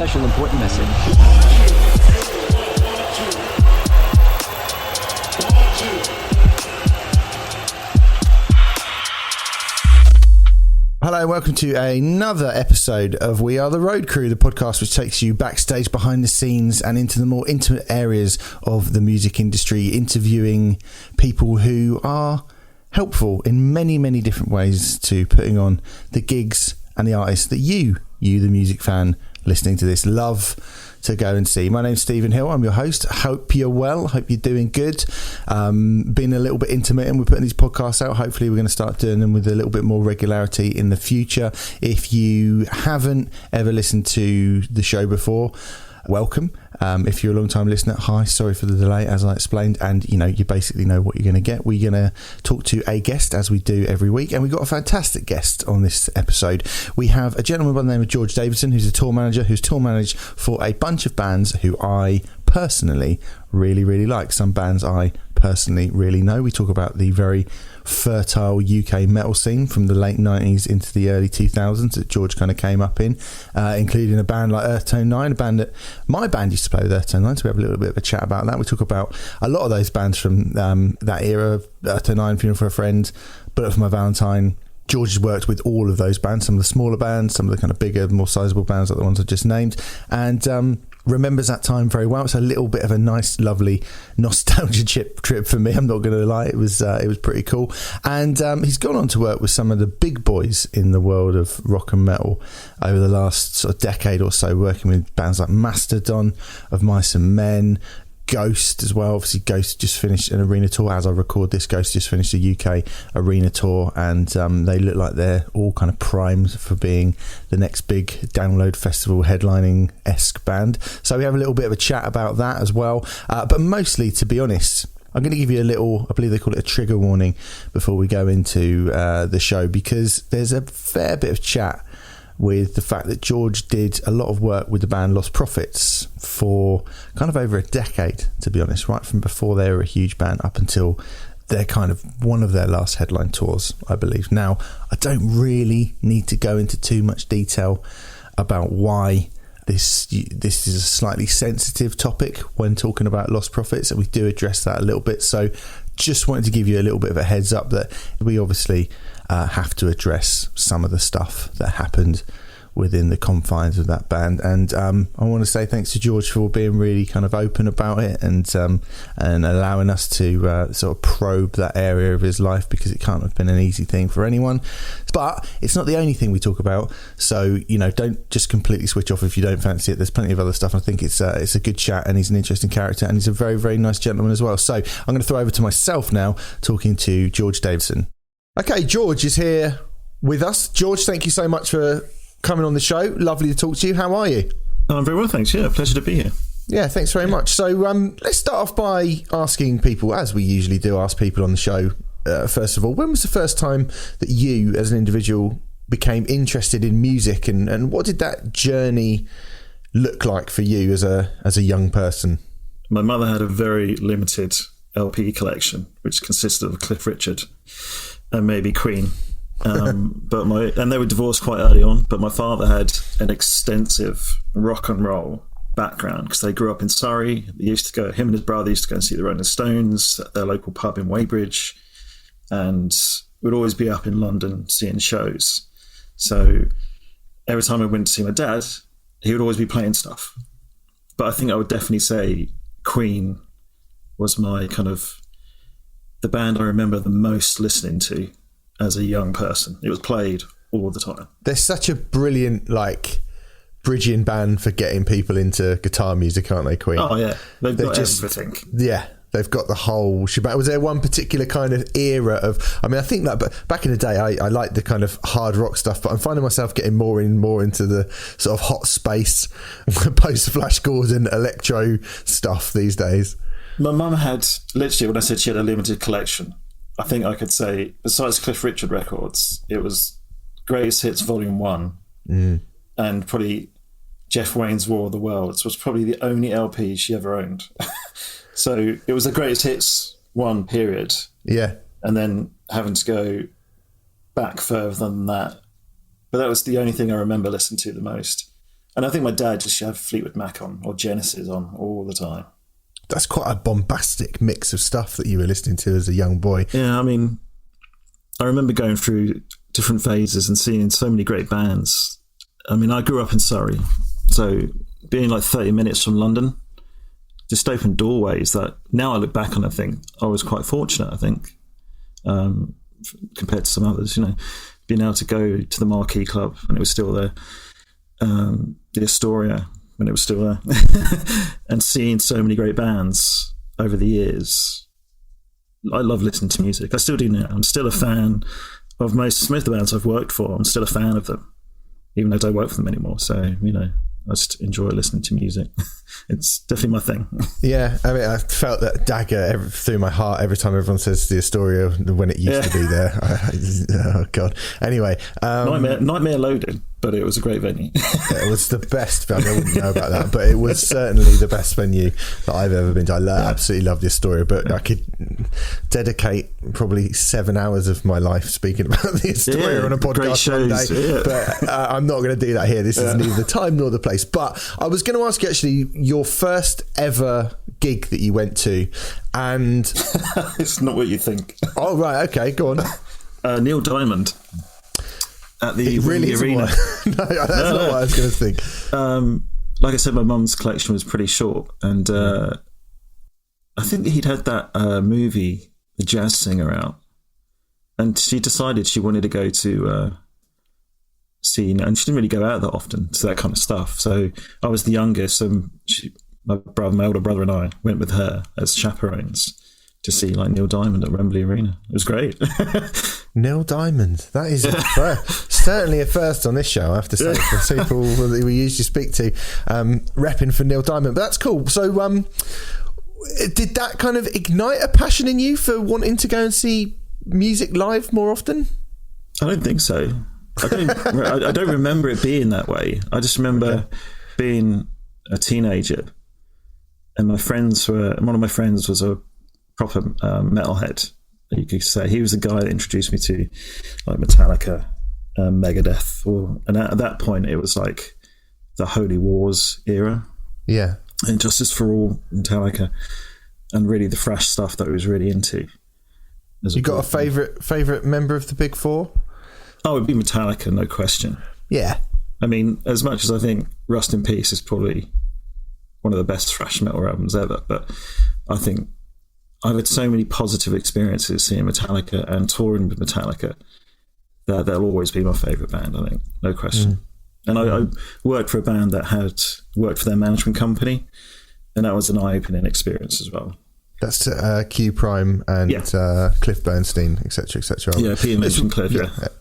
special important message. Hello, welcome to another episode of We Are the Road Crew, the podcast which takes you backstage, behind the scenes and into the more intimate areas of the music industry, interviewing people who are helpful in many, many different ways to putting on the gigs and the artists that you, the music fan listening to this, love to go and see. My name's Stephen Hill. I'm your host. Hope you're well. Hope you're doing good. Been a little bit intermittent. We're putting these podcasts out. Hopefully we're going to start doing them with a little bit more regularity in the future. If you haven't ever listened to the show before, welcome. If you're a long time listener, hi, sorry for the delay, as I explained, and you basically know what you're going to get. We're going to talk to a guest, as we do every week, and we've got a fantastic guest on this episode. We have a gentleman by the name of George Davison, who's a tour manager, who's tour managed for a bunch of bands who I personally really, really like. Some bands I personally really know. We talk about the very fertile UK metal scene from the late 90s into the early 2000s that George kind of came up in, including a band like Earthtone 9, a band that my band used to play with Earthtone 9, so we have a little bit of a chat about that. We talk about a lot of those bands from that era, Earthtone 9, Funeral for a Friend, For My Valentine. George has worked with all of those bands, some of the smaller bands, some of the kind of bigger, more sizable bands like the ones I just named, and remembers that time very well. It's a little bit of a nice, lovely nostalgia trip for me. I'm not going to lie, it was pretty cool. And he's gone on to work with some of the big boys in the world of rock and metal over the last sort of decade or so, working with bands like Mastodon, Of Mice and Men, Ghost as well. Obviously Ghost just finished an arena tour. As I record this, Ghost just finished a UK arena tour, and they look like they're all kind of primed for being the next big Download Festival headlining-esque band. So we have a little bit of a chat about that as well, but mostly, to be honest, I'm going to give you a little, I believe they call it a trigger warning before we go into the show, because there's a fair bit of chat with the fact that George did a lot of work with the band Lostprophets for kind of over a decade, to be honest, right from before they were a huge band up until they're kind of one of their last headline tours, I believe. Now, I don't really need to go into too much detail about why this is a slightly sensitive topic when talking about Lostprophets, and we do address that a little bit. So just wanted to give you a little bit of a heads up that we obviously have to address some of the stuff that happened within the confines of that band, and I want to say thanks to George for being really kind of open about it and allowing us to sort of probe that area of his life, because it can't have been an easy thing for anyone. But it's not the only thing we talk about, so don't just completely switch off if you don't fancy it. There's plenty of other stuff. I think it's a good chat, and he's an interesting character, and he's a very, very nice gentleman as well. So I'm going to throw over to myself now, talking to George Davison. Okay, George is here with us. George, thank you so much for coming on the show. Lovely to talk to you. How are you? I'm very well, thanks. Yeah, pleasure to be here. Yeah, thanks very much. So let's start off by asking people, as we usually do, ask people on the show, first of all, when was the first time that you as an individual became interested in music, and what did that journey look like for you as a young person? My mother had a very limited LP collection, which consisted of Cliff Richard and maybe Queen. And they were divorced quite early on, but my father had an extensive rock and roll background because they grew up in Surrey. Him and his brother used to go and see the Rolling Stones at their local pub in Weybridge, and would always be up in London seeing shows. So every time I went to see my dad, he would always be playing stuff. But I think I would definitely say Queen was my kind of the band I remember the most listening to as a young person. It was played all the time. They're such a brilliant, bridging band for getting people into guitar music, aren't they, Queen? Oh, yeah. They've got everything. Yeah. They've got the whole shebang. Was there one particular kind of era of... I mean, I think that but back in the day, I liked the kind of hard rock stuff, but I'm finding myself getting more and more into the sort of hot space, post-Flash Gordon, electro stuff these days. My mum had, literally, when I said she had a limited collection, I think I could say, besides Cliff Richard records, it was Greatest Hits Volume 1 and probably Jeff Wayne's War of the Worlds was probably the only LP she ever owned. So it was the Greatest Hits 1 period. Yeah. And then having to go back further than that. But that was the only thing I remember listening to the most. And I think my dad just had Fleetwood Mac on or Genesis on all the time. That's quite a bombastic mix of stuff that you were listening to as a young boy. Yeah, I mean, I remember going through different phases and seeing so many great bands. I mean, I grew up in Surrey, so being like 30 minutes from London just opened doorways that now I look back on and think I was quite fortunate, I think, compared to some others, you know, being able to go to the Marquee Club when it was still there, the Astoria when it was still there, and seeing so many great bands over the years. I love listening to music. I still do now. I'm still a fan of most of the bands I've worked for. I'm still a fan of them, even though I don't work for them anymore. So, you know, I just enjoy listening to music. It's definitely my thing. Yeah, I mean, I felt that dagger through my heart every time everyone says the Astoria when it used to be there. Oh, God. Anyway. Nightmare loaded, but it was a great venue. It was the best venue. I wouldn't know about that, but it was certainly the best venue that I've ever been to. I absolutely love the Astoria, but I could dedicate probably 7 hours of my life speaking about the Astoria on a podcast one day. But I'm not going to do that here. This is neither the time nor the place. But I was going to ask you actually your first ever gig that you went to, and it's not what you think. Oh right, okay, go on. Neil Diamond at the Arena. No, that's not what I was going to think. Like I said, my mum's collection was pretty short, and I think he'd had that movie, The Jazz Singer, out, and she decided she wanted to go to see, and she didn't really go out that often to that kind of stuff. So I was the youngest, and my older brother and I went with her as chaperones to see like Neil Diamond at Wembley Arena. It was great. Neil Diamond, that is certainly a first on this show, I have to say, for people that we usually speak to, repping for Neil Diamond. But that's cool. So did that kind of ignite a passion in you for wanting to go and see music live more often? I don't think so. I don't remember it being that way. I just remember being a teenager, and one of my friends was a proper metalhead, you could say. He was the guy that introduced me to like Metallica, Megadeth, and at that point it was like the Holy Wars era, and Justice for All, Metallica, and really the thrash stuff that I was really into. You got a favourite member of the Big Four? Oh, it'd be Metallica, no question. Yeah. I mean, as much as I think Rust in Peace is probably one of the best thrash metal albums ever, but I think I've had so many positive experiences seeing Metallica and touring with Metallica that they'll always be my favourite band, I think, no question. And I worked for a band that had worked for their management company, and that was an eye-opening experience as well. That's Q Prime and Cliff Bernstein, etc., etc. Yeah, Peter mentioned Cliff.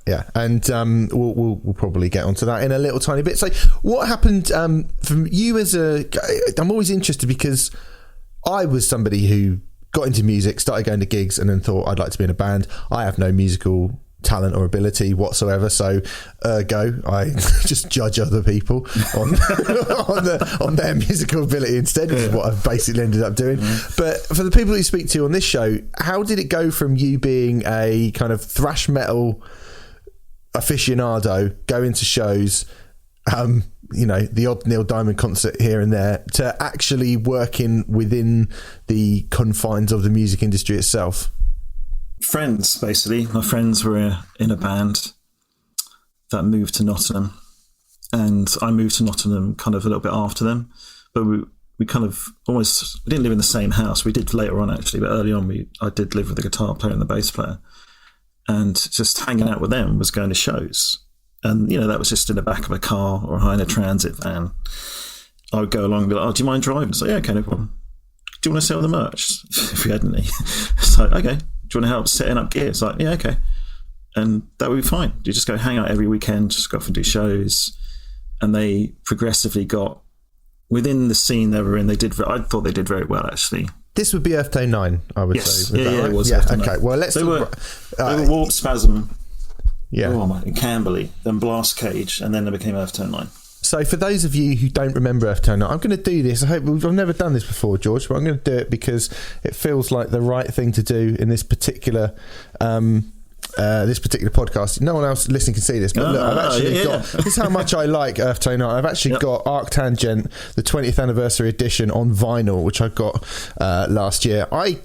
Yeah. And we'll probably get onto that in a little tiny bit. So, what happened from you as I'm always interested because I was somebody who got into music, started going to gigs, and then thought I'd like to be in a band. I have no musical talent or ability whatsoever, so ergo I just judge other people on their musical ability instead, which is what I've basically ended up doing. But for the people that you speak to on this show, how did it go from you being a kind of thrash metal aficionado, going to shows, you know, the odd Neil Diamond concert here and there, to actually working within the confines of the music industry itself? Friends, basically. My friends were in a band that moved to Nottingham, and I moved to Nottingham kind of a little bit after them, but we kind of we didn't live in the same house. We did later on, actually, but early on I did live with the guitar player and the bass player, and just hanging out with them was going to shows. And, you know, that was just in the back of a car or in a transit van. I would go along and be like, oh, do you mind driving? So, yeah, okay, no problem. Do you want to sell the merch? If we had any. It's like, okay. Do you want to help setting up gear? It's like, yeah, okay. And that would be fine. You just go hang out every weekend, just go off and do shows. And they progressively got within the scene they were in. I thought they did very well, actually. This would be Earthtone 9, I would say. Yeah, right? it was. Yeah, Earthtone okay. 9. Well, let's. They were Warp Spasm. Yeah. In Camberley, then Blast Cage, and then they became Earthtone 9. So for those of you who don't remember Earthtone 9, I'm going to do this. I've never done this before, George, but I'm going to do it because it feels like the right thing to do in this particular this particular podcast. No one else listening can see this, but look, I've actually got. This is how much I like Earthtone. I've actually got Arctangent, the 20th anniversary edition on vinyl, which I got last year. I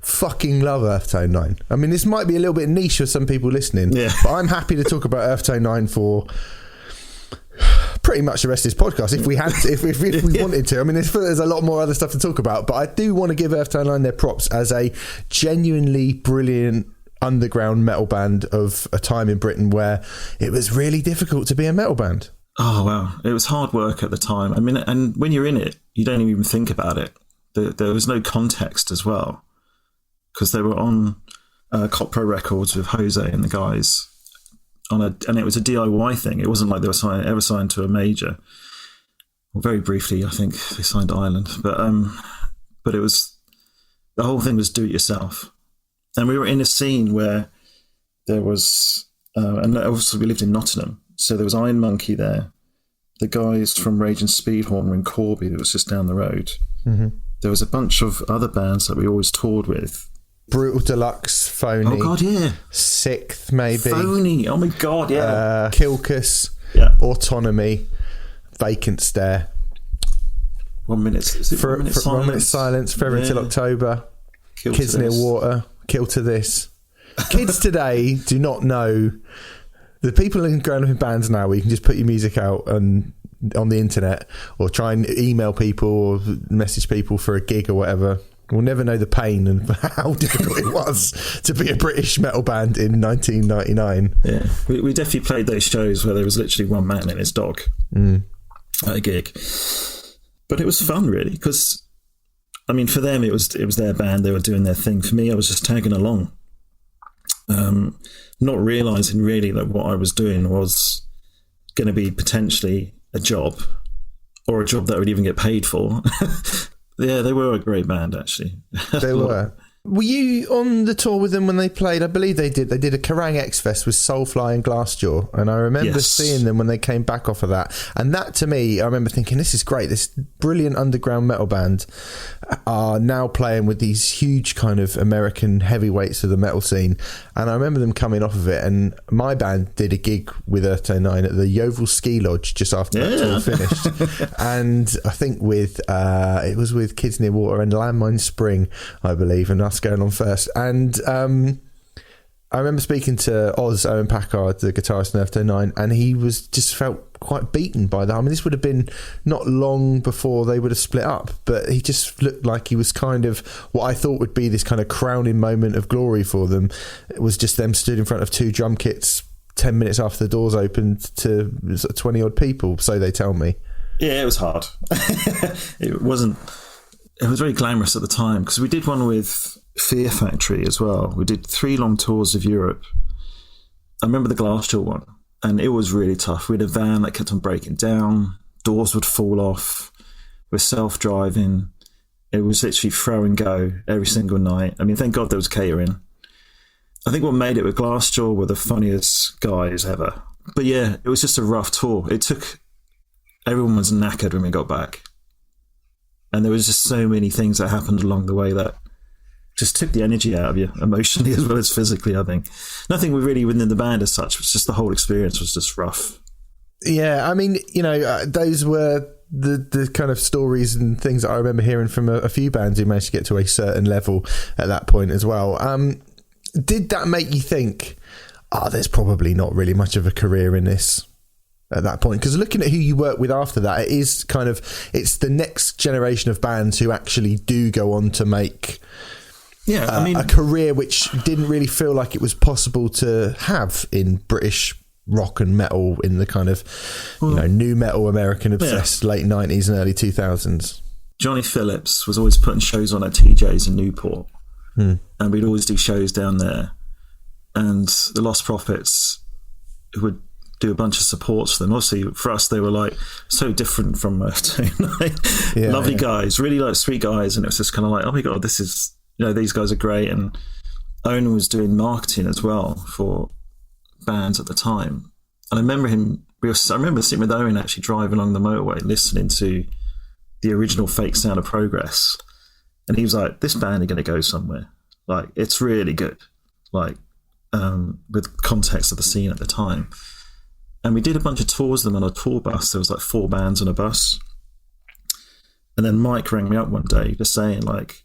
fucking love Earthtone 9. I mean, this might be a little bit niche for some people listening, but I'm happy to talk about Earthtone 9 for pretty much the rest of this podcast if we had to, if we wanted to. I mean, there's a lot more other stuff to talk about, but I do want to give Earthtone 9 their props as a genuinely brilliant underground metal band of a time in Britain where it was really difficult to be a metal band. Oh wow, it was hard work at the time. I mean, and when you're in it, you don't even think about it. There was no context as well, because they were on Cop Pro Records with Jose and the guys and it was a DIY thing. It wasn't like they were ever signed to a major. Well, very briefly, I think they signed to Ireland, but it was, the whole thing was do it yourself. And we were in a scene where there was, and also we lived in Nottingham, so there was Iron Monkey there. The guys from Rage and Speedhorn were in Corby, that was just down the road. Mm-hmm. There was a bunch of other bands that we always toured with. Brutal Deluxe, Phony. Oh God, yeah. Sixth, maybe. Phony, oh my God, yeah. Kilkus, Autonomy, Vacant Stare. 1 minute. Is it 1 minute silence? 1 minute silence. Forever Until October. Kids Near Water. Kill to This. Kids today do not know. The people in growing up in bands now, where you can just put your music out on the internet, or try and email people or message people for a gig or whatever, will never know the pain and how difficult it was to be a British metal band in 1999. Yeah, we definitely played those shows where there was literally one man and his dog at a gig. But it was fun, really, because, I mean, for them, it was their band, they were doing their thing. For me, I was just tagging along, not realising really that what I was doing was going to be potentially a job, or a job that I would even get paid for. Yeah, they were a great band, actually. They were. Were you on the tour with them when they played? I believe they did. They did a Kerrang X Fest with Soulfly and Glassjaw, and I remember seeing them when they came back off of that. And that, to me, I remember thinking, this is great. This brilliant underground metal band are now playing with these huge kind of American heavyweights of the metal scene. And I remember them coming off of it, and my band did a gig with Earthtone 9 at the Yeovil Ski Lodge just after that tour finished. And I think it was with Kids Near Water and Landmine Spring, I believe, and us going on first. And I remember speaking to Oz Owen Packard, the guitarist in Earthtone 9, and he was just felt quite beaten by that. I mean, this would have been not long before they would have split up, but he just looked like he was kind of what I thought would be this kind of crowning moment of glory for them. It was just them stood in front of two drum kits 10 minutes after the doors opened to 20 odd people, so they tell me. Yeah, it was hard. It was very glamorous at the time, because we did one with Fear Factory as well. We did 3 long tours of Europe. I remember the Glassjaw one, and it was really tough. We had a van that kept on breaking down. Doors would fall off. We're self-driving. It was literally throw and go every single night. I mean, thank God there was catering. I think what made it with Glassjaw were the funniest guys ever. But yeah, it was just a rough tour. Everyone was knackered when we got back. And there was just so many things that happened along the way that just took the energy out of you, emotionally as well as physically, I think. Nothing really within the band as such. It's just the whole experience was just rough. Yeah, I mean, those were the kind of stories and things that I remember hearing from a few bands who managed to get to a certain level at that point as well. Did that make you think, there's probably not really much of a career in this at that point? Because looking at who you work with after that, it's the next generation of bands who actually do go on to make a career which didn't really feel like it was possible to have in British rock and metal in the kind of new metal American obsessed late 90s and early 2000s. Johnny Phillips was always putting shows on at TJ's in Newport, and we'd always do shows down there, and the Lostprophets would do a bunch of supports for them. Obviously, for us, they were like so different from lovely guys, really like sweet guys, and it was just kind of like, oh my God, this is, these guys are great. And Owen was doing marketing as well for bands at the time, and I remember sitting with Owen actually driving along the motorway listening to the original Fake Sound of Progress, and he was like, this band are going to go somewhere, like it's really good, like with context of the scene at the time. And we did a bunch of tours with them on a tour bus. There was like 4 bands on a bus. And then Mike rang me up one day just saying, like,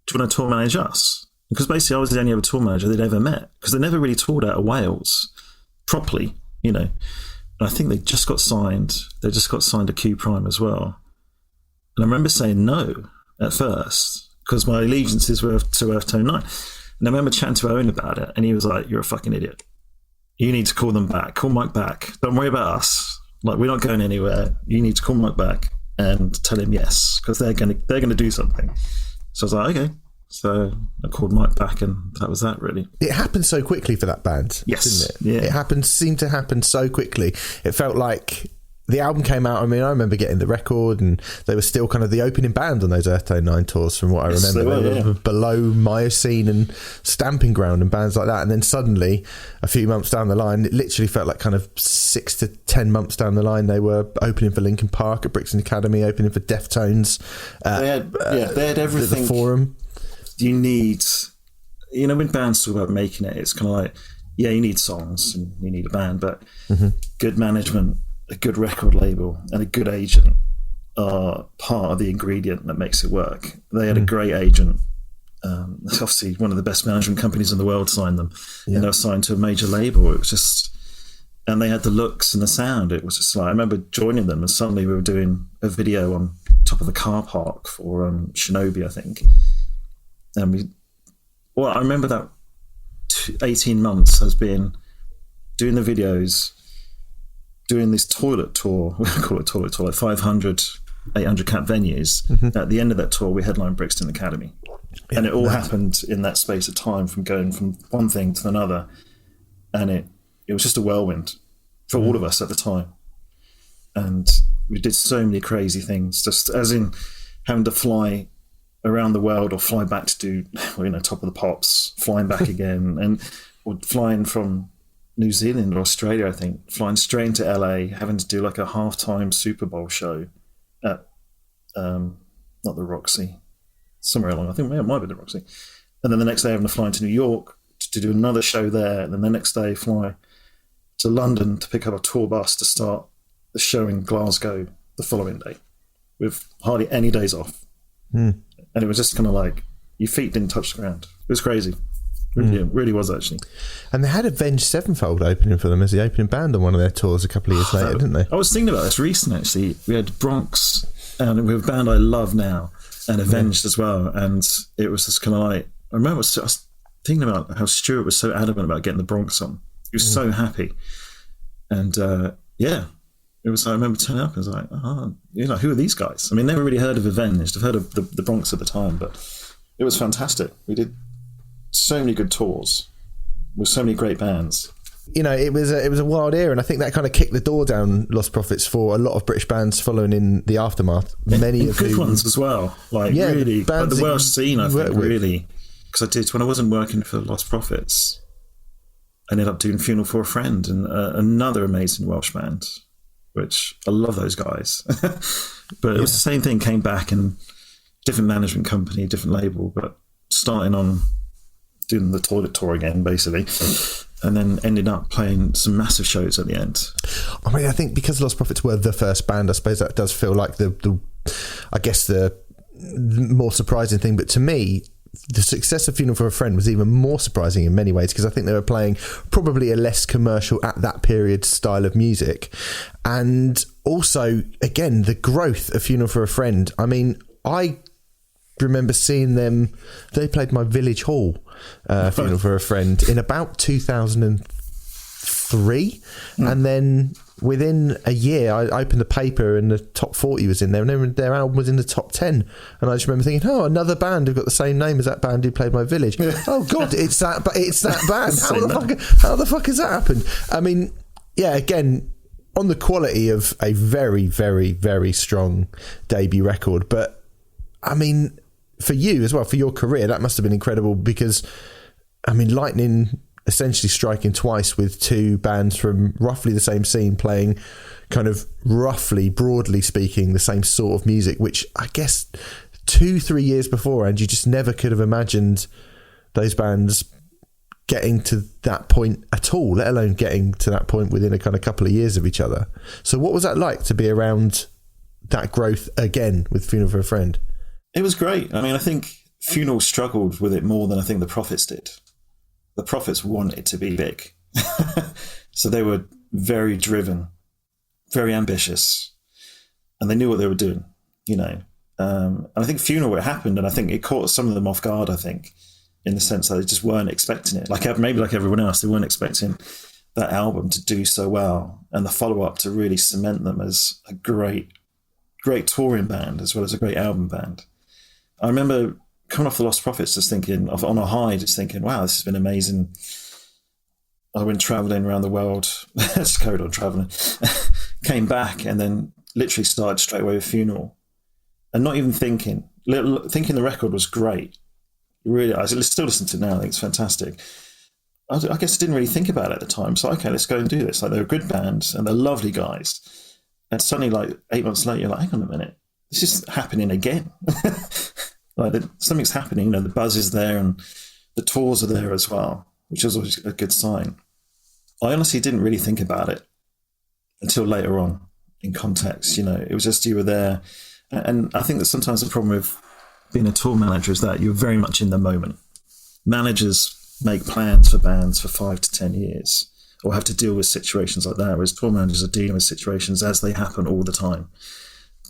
do you want to tour manage us? Because basically I was the only other tour manager they'd ever met, because they never really toured out of Wales properly, you know. And I think they just got signed. They just got signed to Q Prime as well. And I remember saying no at first, because my allegiances were to Earthtone 9. And I remember chatting to Owen about it, and he was like, you're a fucking idiot. You need to call them back. Call Mike back. Don't worry about us. Like, we're not going anywhere. You need to call Mike back and tell him yes, because they're gonna do something. So I was like, okay. So I called Mike back, and that was that, really. It happened so quickly for that band, yes, didn't it? Yeah. It seemed to happen so quickly. It felt like the album came out. I mean, I remember getting the record, and they were still kind of the opening band on those Earthtone 9 tours, from what I remember. They were below Miocene and Stamping Ground and bands like that. And then suddenly, a few months down the line, it literally felt like kind of 6 to 10 months down the line, they were opening for Linkin Park at Brixton Academy, opening for Deftones. They had everything. The Forum. You need, you know, when bands talk about making it, it's kind of like, yeah, you need songs and you need a band, but good management, a good record label, and a good agent are part of the ingredient that makes it work. They had a great agent. Obviously, one of the best management companies in the world signed them. And they were signed to a major label. It was just, and they had the looks and the sound. It was just like, I remember joining them, and suddenly we were doing a video on top of the car park for Shinobi, I think. And I remember that 18 months has been doing the videos, doing this toilet tour. We call it toilet tour, like 500, 800 cap venues. At the end of that tour, we headlined Brixton Academy. And it all happened in that space of time, from going from one thing to another. And it was just a whirlwind for all of us at the time. And we did so many crazy things, just as in having to fly around the world, or fly back to do, Top of the Pops, flying back again, or flying from New Zealand or Australia, I think, flying straight into LA, having to do like a halftime Super Bowl show at not the Roxy, somewhere along, I think it might be the Roxy, and then the next day having to fly into New York to do another show there, and then the next day fly to London to pick up a tour bus to start the show in Glasgow the following day, with hardly any days off. And it was just kind of like, your feet didn't touch the ground. It was crazy. It really was, actually. And they had Avenged Sevenfold opening for them as the opening band on one of their tours a couple of years later, didn't they? I was thinking about this recently, actually. We had Bronx, and we have a band I love now, and Avenged as well. And it was just kind of like, I remember I was thinking about how Stuart was so adamant about getting the Bronx on. He was so happy. And it was, I remember turning up and I was like, who are these guys? I mean, never really heard of Avenged. I've heard of the Bronx at the time, but it was fantastic. We did so many good tours with so many great bands. It was a wild era, and I think that kind of kicked the door down Lostprophets for a lot of British bands following in the aftermath. Many of good ones as well. Really, like the Welsh scene, I think, really. Because I did, when I wasn't working for Lostprophets, I ended up doing Funeral for a Friend, and another amazing Welsh band, which I love those guys. But it was the same thing, came back, and different management company, different label, but starting on doing the toilet tour again, basically, and then ended up playing some massive shows at the end. I mean, I think because Lostprophets were the first band, I suppose that does feel like the more surprising thing. But to me, the success of Funeral for a Friend was even more surprising in many ways, because I think they were playing probably a less commercial at that period style of music. And also, again, the growth of Funeral for a Friend. I mean, I remember seeing them, they played my village hall, Funeral for a Friend, in about 2003. And then within a year, I opened the paper and the top 40 was in there, and their album was in the top 10. And I just remember thinking, another band who've got the same name as that band who played my village. Oh God, it's that band. How the fuck has that happened? I mean, yeah, again, on the quality of a very, very, very strong debut record. But I mean, for you as well, for your career, that must have been incredible, because I mean, lightning essentially striking twice with two bands from roughly the same scene playing kind of roughly, broadly speaking, the same sort of music, which I guess 2-3 years before, and you just never could have imagined those bands getting to that point at all, let alone getting to that point within a kind of couple of years of each other. So what was that like to be around that growth again with Funeral for a Friend? It was great. I mean, I think Funeral struggled with it more than I think the Prophets did. The Prophets wanted it to be big. So they were very driven, very ambitious, and they knew what they were doing, you know. And I think Funeral, it happened, and I think it caught some of them off guard, I think, in the sense that they just weren't expecting it. Like maybe like everyone else, they weren't expecting that album to do so well, and the follow-up to really cement them as a great touring band as well as a great album band. I remember coming off the Lostprophets, just thinking, on a high, just thinking, wow, this has been amazing. I went travelling around the world, just carried on travelling, came back and then literally started straight away with Funeral. And not even thinking the record was great. Really, I still listen to it now, I think it's fantastic. I guess I didn't really think about it at the time. So, okay, let's go and do this. Like, they're a good band and they're lovely guys. And suddenly, like 8 months later, you're like, hang on a minute, this is happening again. Like something's happening, you know, the buzz is there and the tours are there as well, which is always a good sign. I honestly didn't really think about it until later on in context, you know. It was just you were there. And I think that sometimes the problem with being a tour manager is that you're very much in the moment. Managers make plans for bands for 5 to 10 years or have to deal with situations like that, whereas tour managers are dealing with situations as they happen all the time.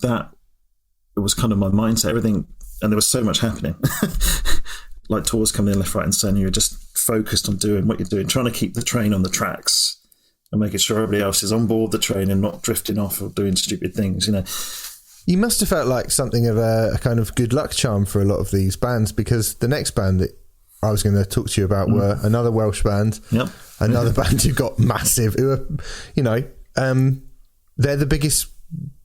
That was kind of my mindset, everything. And there was so much happening. Like tours coming in left, right and centre. You're just focused on doing what you're doing, trying to keep the train on the tracks and making sure everybody else is on board the train and not drifting off or doing stupid things, you know. You must have felt like something of a kind of good luck charm for a lot of these bands, because the next band that I was going to talk to you about were another Welsh band, another band who got massive, who are, you know, they're the biggest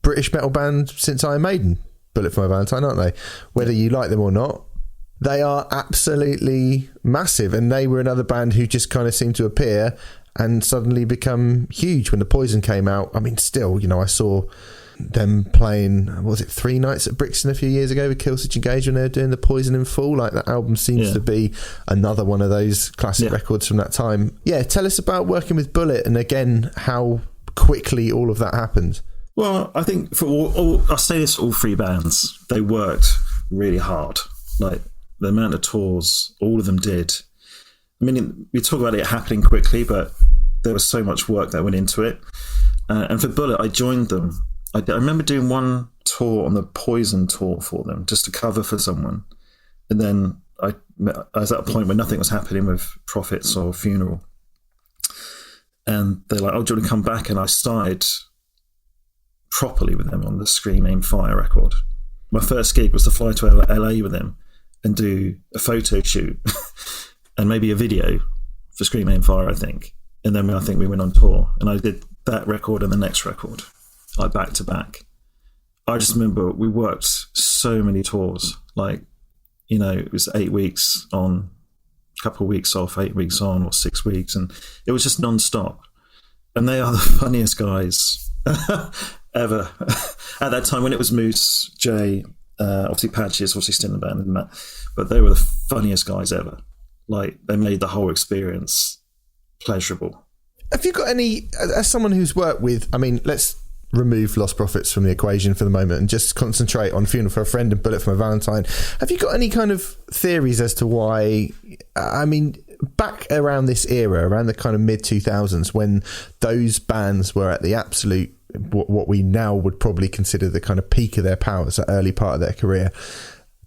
British metal band since Iron Maiden, Bullet for My Valentine, aren't they? Whether you like them or not, they are absolutely massive. And they were another band who just kind of seemed to appear and suddenly become huge when the Poison came out. I mean, still, you know, I saw them playing, what was it, 3 nights at Brixton a few years ago with Killswitch Engage when they were doing the Poison in full. Like, that album seems to be another one of those classic records from that time. Yeah, tell us about working with Bullet and again how quickly all of that happened. Well, I think for all I'll say this for all 3 bands, they worked really hard. Like, the amount of tours, all of them did. I mean, we talk about it happening quickly, but there was so much work that went into it. And for Bullet, I joined them. I remember doing one tour on the Poison tour for them, just to cover for someone. And then I was at a point where nothing was happening with Prophets or Funeral. And they're like, oh, do you want to come back? And I started properly with them on the Scream Aim Fire record. My first gig was to fly to LA with them and do a photo shoot and maybe a video for Scream Aim Fire, I think. And then I think we went on tour and I did that record and the next record, like back to back. I just remember we worked so many tours, like, you know, it was 8 weeks on, a couple of weeks off, 8 weeks on, or 6 weeks, and it was just non-stop. And they are the funniest guys ever. At that time when it was Moose, Jay, obviously Patches, obviously still in the band, and Matt, but they were the funniest guys ever. Like, they made the whole experience pleasurable. Have you got any, as someone who's worked with, I mean, let's remove Lostprophets from the equation for the moment and just concentrate on Funeral for a Friend and Bullet for My Valentine. Have you got any kind of theories as to why, I mean, back around this era, around the kind of mid-2000s, when those bands were at the absolute, what we now would probably consider the kind of peak of their powers, that early part of their career,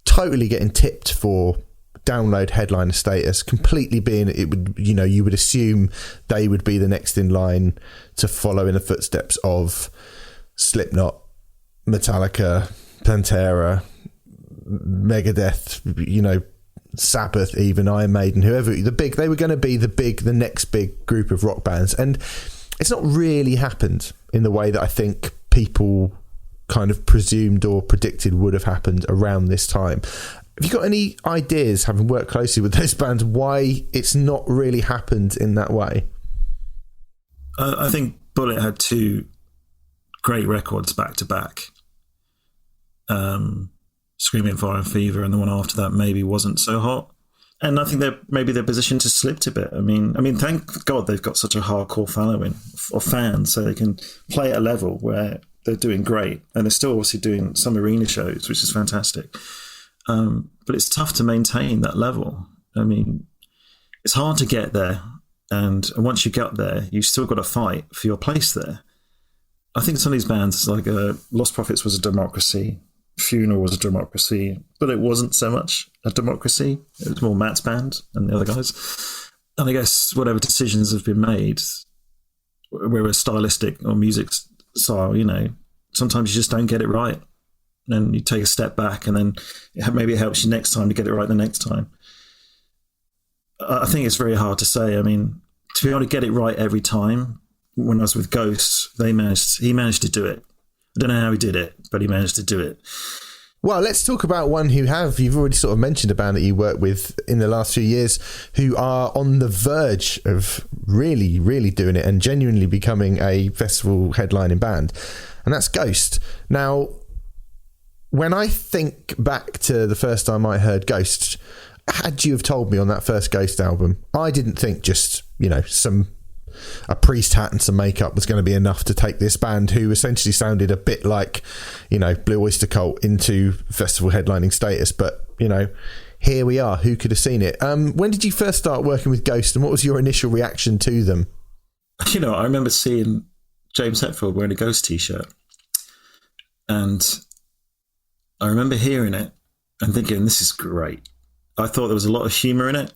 totally getting tipped for download headliner status, completely being, it would, you know, you would assume they would be the next in line to follow in the footsteps of Slipknot, Metallica, Pantera, Megadeth, you know, Sabbath, even Iron Maiden, whoever, they were going to be the next big group of rock bands. And it's not really happened in the way that I think people kind of presumed or predicted would have happened around this time. Have you got any ideas, having worked closely with those bands, why it's not really happened in that way? I think Bullet had 2 great records back to back. Screaming Fire and Fever, and the one after that maybe wasn't so hot. And I think maybe their position has slipped a bit. I mean, thank God they've got such a hardcore following of fans, so they can play at a level where they're doing great, and they're still obviously doing some arena shows, which is fantastic. But it's tough to maintain that level. I mean, it's hard to get there, and once you get there, you've still got to fight for your place there. I think some of these bands, like Lostprophets was a democracy, Funeral was a democracy, but it wasn't so much a democracy. It was more Matt's band and the other guys. And I guess whatever decisions have been made, whether it's stylistic or music style, sometimes you just don't get it right. And you take a step back, and then maybe it helps you next time to get it right the next time. I think it's very hard to say. I mean, to be able to get it right every time, when I was with Ghosts, he managed to do it. I don't know how he did it, but he managed to do it. Well, let's talk about one you've already sort of mentioned a band that you worked with in the last few years who are on the verge of really, really doing it and genuinely becoming a festival headlining band. And that's Ghost. Now, when I think back to the first time I heard Ghost, had you have told me on that first Ghost album, I didn't think just, a priest hat and some makeup was going to be enough to take this band, who essentially sounded a bit like, Blue Oyster Cult, into festival headlining status. But, here we are. Who could have seen it? When did you first start working with Ghost, and what was your initial reaction to them? I remember seeing James Hetfield wearing a Ghost t-shirt, and I remember hearing it and thinking, this is great. I thought there was a lot of humour in it,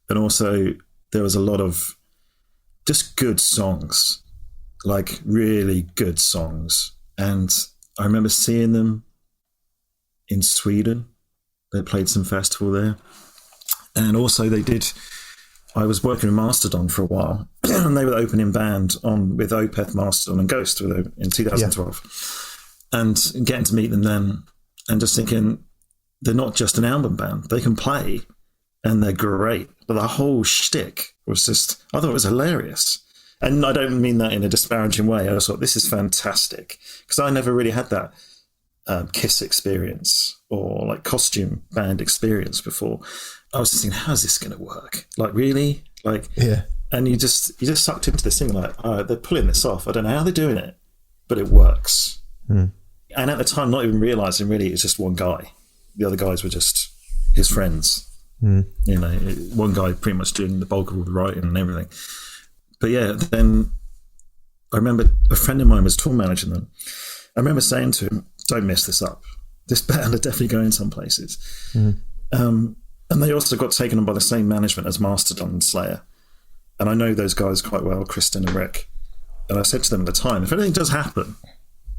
and also there was a lot of just good songs, like really good songs. And I remember seeing them in Sweden. They played some festival there. And also I was working with Mastodon for a while, and they were the opening band with Opeth, Mastodon and Ghost in 2012. Yeah. And getting to meet them then, and just thinking, they're not just an album band. They can play, and they're great. But the whole shtick was just, I thought it was hilarious. And I don't mean that in a disparaging way. I just thought, this is fantastic. Because I never really had that Kiss experience or like costume band experience before. I was just thinking, how's this going to work? Like, really? Like, yeah. And you just sucked into this thing, like, oh, they're pulling this off. I don't know how they're doing it, but it works. And at the time, not even realising really it's just one guy. The other guys were just his friends. One guy pretty much doing the bulk of all the writing and everything. But yeah, then I remember a friend of mine was tour managing them. I remember saying to him, don't mess this up. This band are definitely going some places. And they also got taken on by the same management as Mastodon and Slayer. And I know those guys quite well, Kristen and Rick. And I said to them at the time, if anything does happen,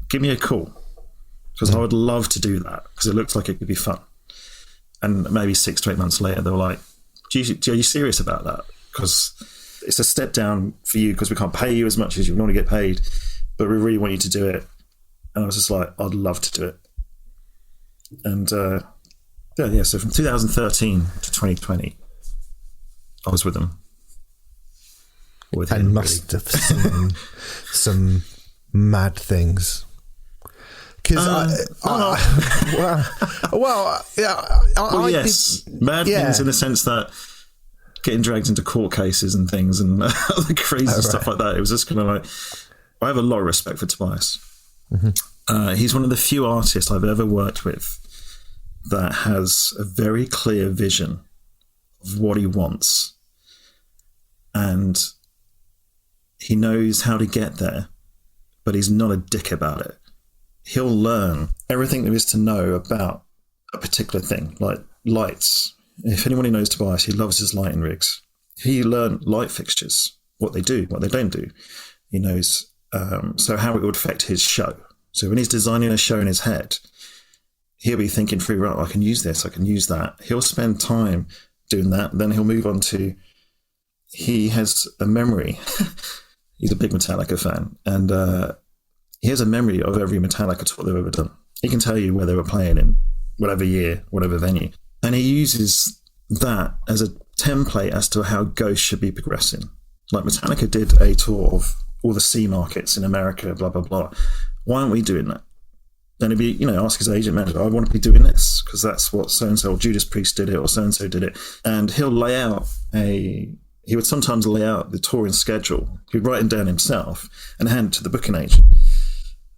give me a call. Because I would love to do that, because it looks like it could be fun. And maybe 6 to 8 months later, they were like, are you serious about that? Because it's a step down for you, because we can't pay you as much as you normally get paid, but we really want you to do it. And I was just like, I'd love to do it. And so from 2013 to 2020, I was with them. And must have seen some mad things. Because mad things in the sense that getting dragged into court cases and things and other crazy stuff like that. It was just kind of like, I have a lot of respect for Tobias. He's one of the few artists I've ever worked with that has a very clear vision of what he wants, and he knows how to get there, but he's not a dick about it. He'll learn everything there is to know about a particular thing, like lights. If anyone knows Tobias, he loves his lighting rigs. He learned light fixtures, what they do, what they don't do. He knows so how it would affect his show. So when he's designing a show in his head, he'll be thinking through, right, I can use this, I can use that. He'll spend time doing that. Then he'll move on to, he has a memory. He's a big Metallica fan. And he has a memory of every Metallica tour they've ever done. He can tell you where they were playing in whatever year, whatever venue. And he uses that as a template as to how Ghost should be progressing. Like Metallica did a tour of all the C markets in America, blah, blah, blah. Why aren't we doing that? then he'd be, ask his agent manager, I want to be doing this because that's what so-and-so, or Judas Priest did it, or so-and-so did it. And he would sometimes lay out the touring schedule. He'd write it down himself and hand it to the booking agent.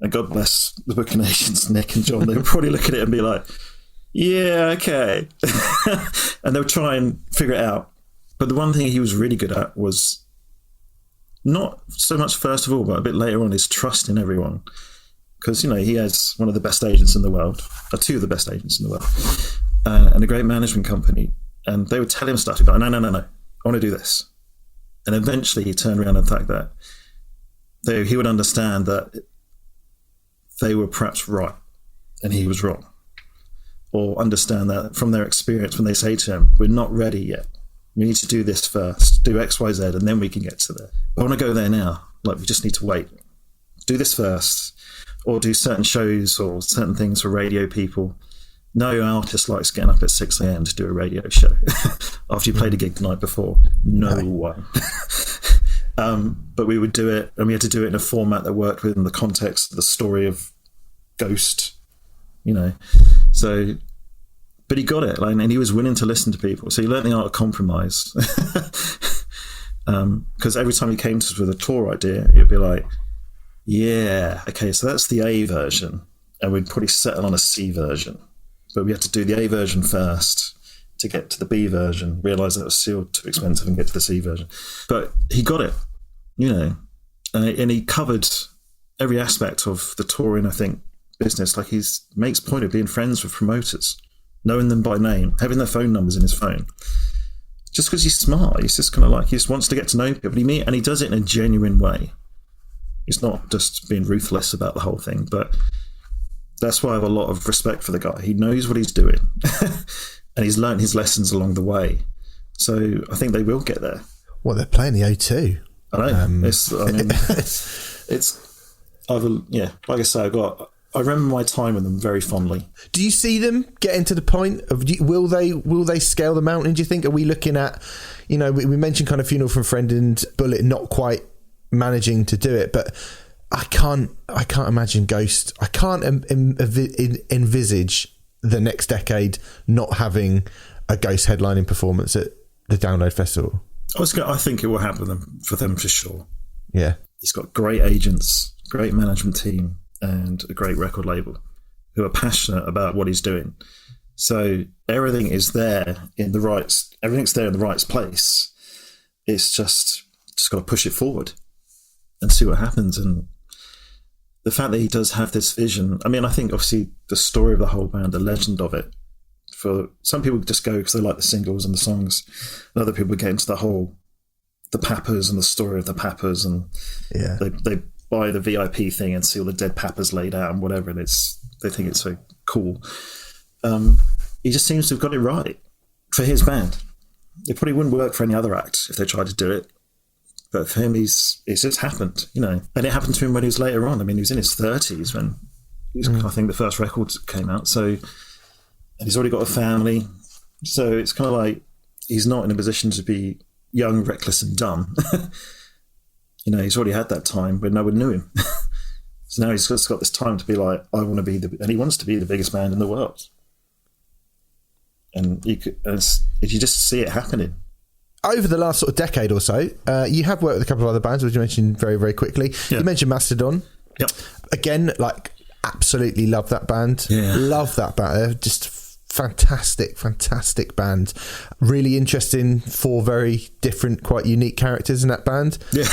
And God bless the booking agents, Nick and John, they would probably look at it and be like, yeah, okay. And they would try and figure it out. But the one thing he was really good at was not so much first of all, but a bit later on, is trusting everyone. Because, he has one of the best agents in the world, or two of the best agents in the world, and a great management company. And they would tell him stuff. He'd be like, no, I want to do this. And eventually he turned around and thought that he would understand that they were perhaps right and he was wrong. Or understand that from their experience when they say to him, we're not ready yet. We need to do this first, do X, Y, Z, and then we can get to there. I want to go there now. We just need to wait. Do this first. Or do certain shows or certain things for radio people. No artist likes getting up at 6 a.m. to do a radio show after you played a gig the night before. No one. But we would do it, and we had to do it in a format that worked within the context of the story of Ghost, So, but he got it, and he was willing to listen to people. So he learned the art of compromise. Because every time he came to us with a tour idea, he'd be like, yeah, okay, so that's the A version, and we'd probably settle on a C version. But we had to do the A version first to get to the B version, realise that it was still too expensive, and get to the C version. But he got it, and he covered every aspect of the touring, I think, business. He makes point of being friends with promoters, knowing them by name, having their phone numbers in his phone. Just because he's smart, he's just he just wants to get to know people. And he does it in a genuine way. He's not just being ruthless about the whole thing, but that's why I have a lot of respect for the guy. He knows what he's doing, and he's learned his lessons along the way. So I think they will get there. Well, they're playing the O2. I know. Like I say, I remember my time with them very fondly. Do you see them getting to the point of will they scale the mountain? Do you think? Are we looking at, we mentioned kind of Funeral for a Friend and Bullet not quite managing to do it, but I can't imagine Ghost. I can't envisage the next decade not having a Ghost headlining performance at the Download Festival. I think it will happen for them for sure. Yeah, he's got great agents, great management team, and a great record label who are passionate about what he's doing. So everything is there in the right. Everything's there in the right place. It's just got to push it forward and see what happens. And the fact that he does have this vision, I think obviously the story of the whole band, the legend of it, for some people just go because they like the singles and the songs, and other people get into the Pappers and the story of the Pappers, and they buy the VIP thing and see all the dead Pappers laid out and whatever, and they think it's so cool. He just seems to have got it right for his band. It probably wouldn't work for any other act if they tried to do it. But for him, it's just happened, And it happened to him when he was later on. He was in his 30s when I think the first record came out. So, and he's already got a family. So it's kind of like he's not in a position to be young, reckless, and dumb. He's already had that time when no one knew him. So now he's just got this time to be like, I want to be and he wants to be the biggest band in the world. And you just see it happening. Over the last sort of decade or so, you have worked with a couple of other bands, which you mentioned very, very quickly. Yeah. You mentioned Mastodon. Yep. Again, absolutely love that band. Yeah. Love that band. They're just fantastic band. Really interesting, 4 very different, quite unique characters in that band. Yeah.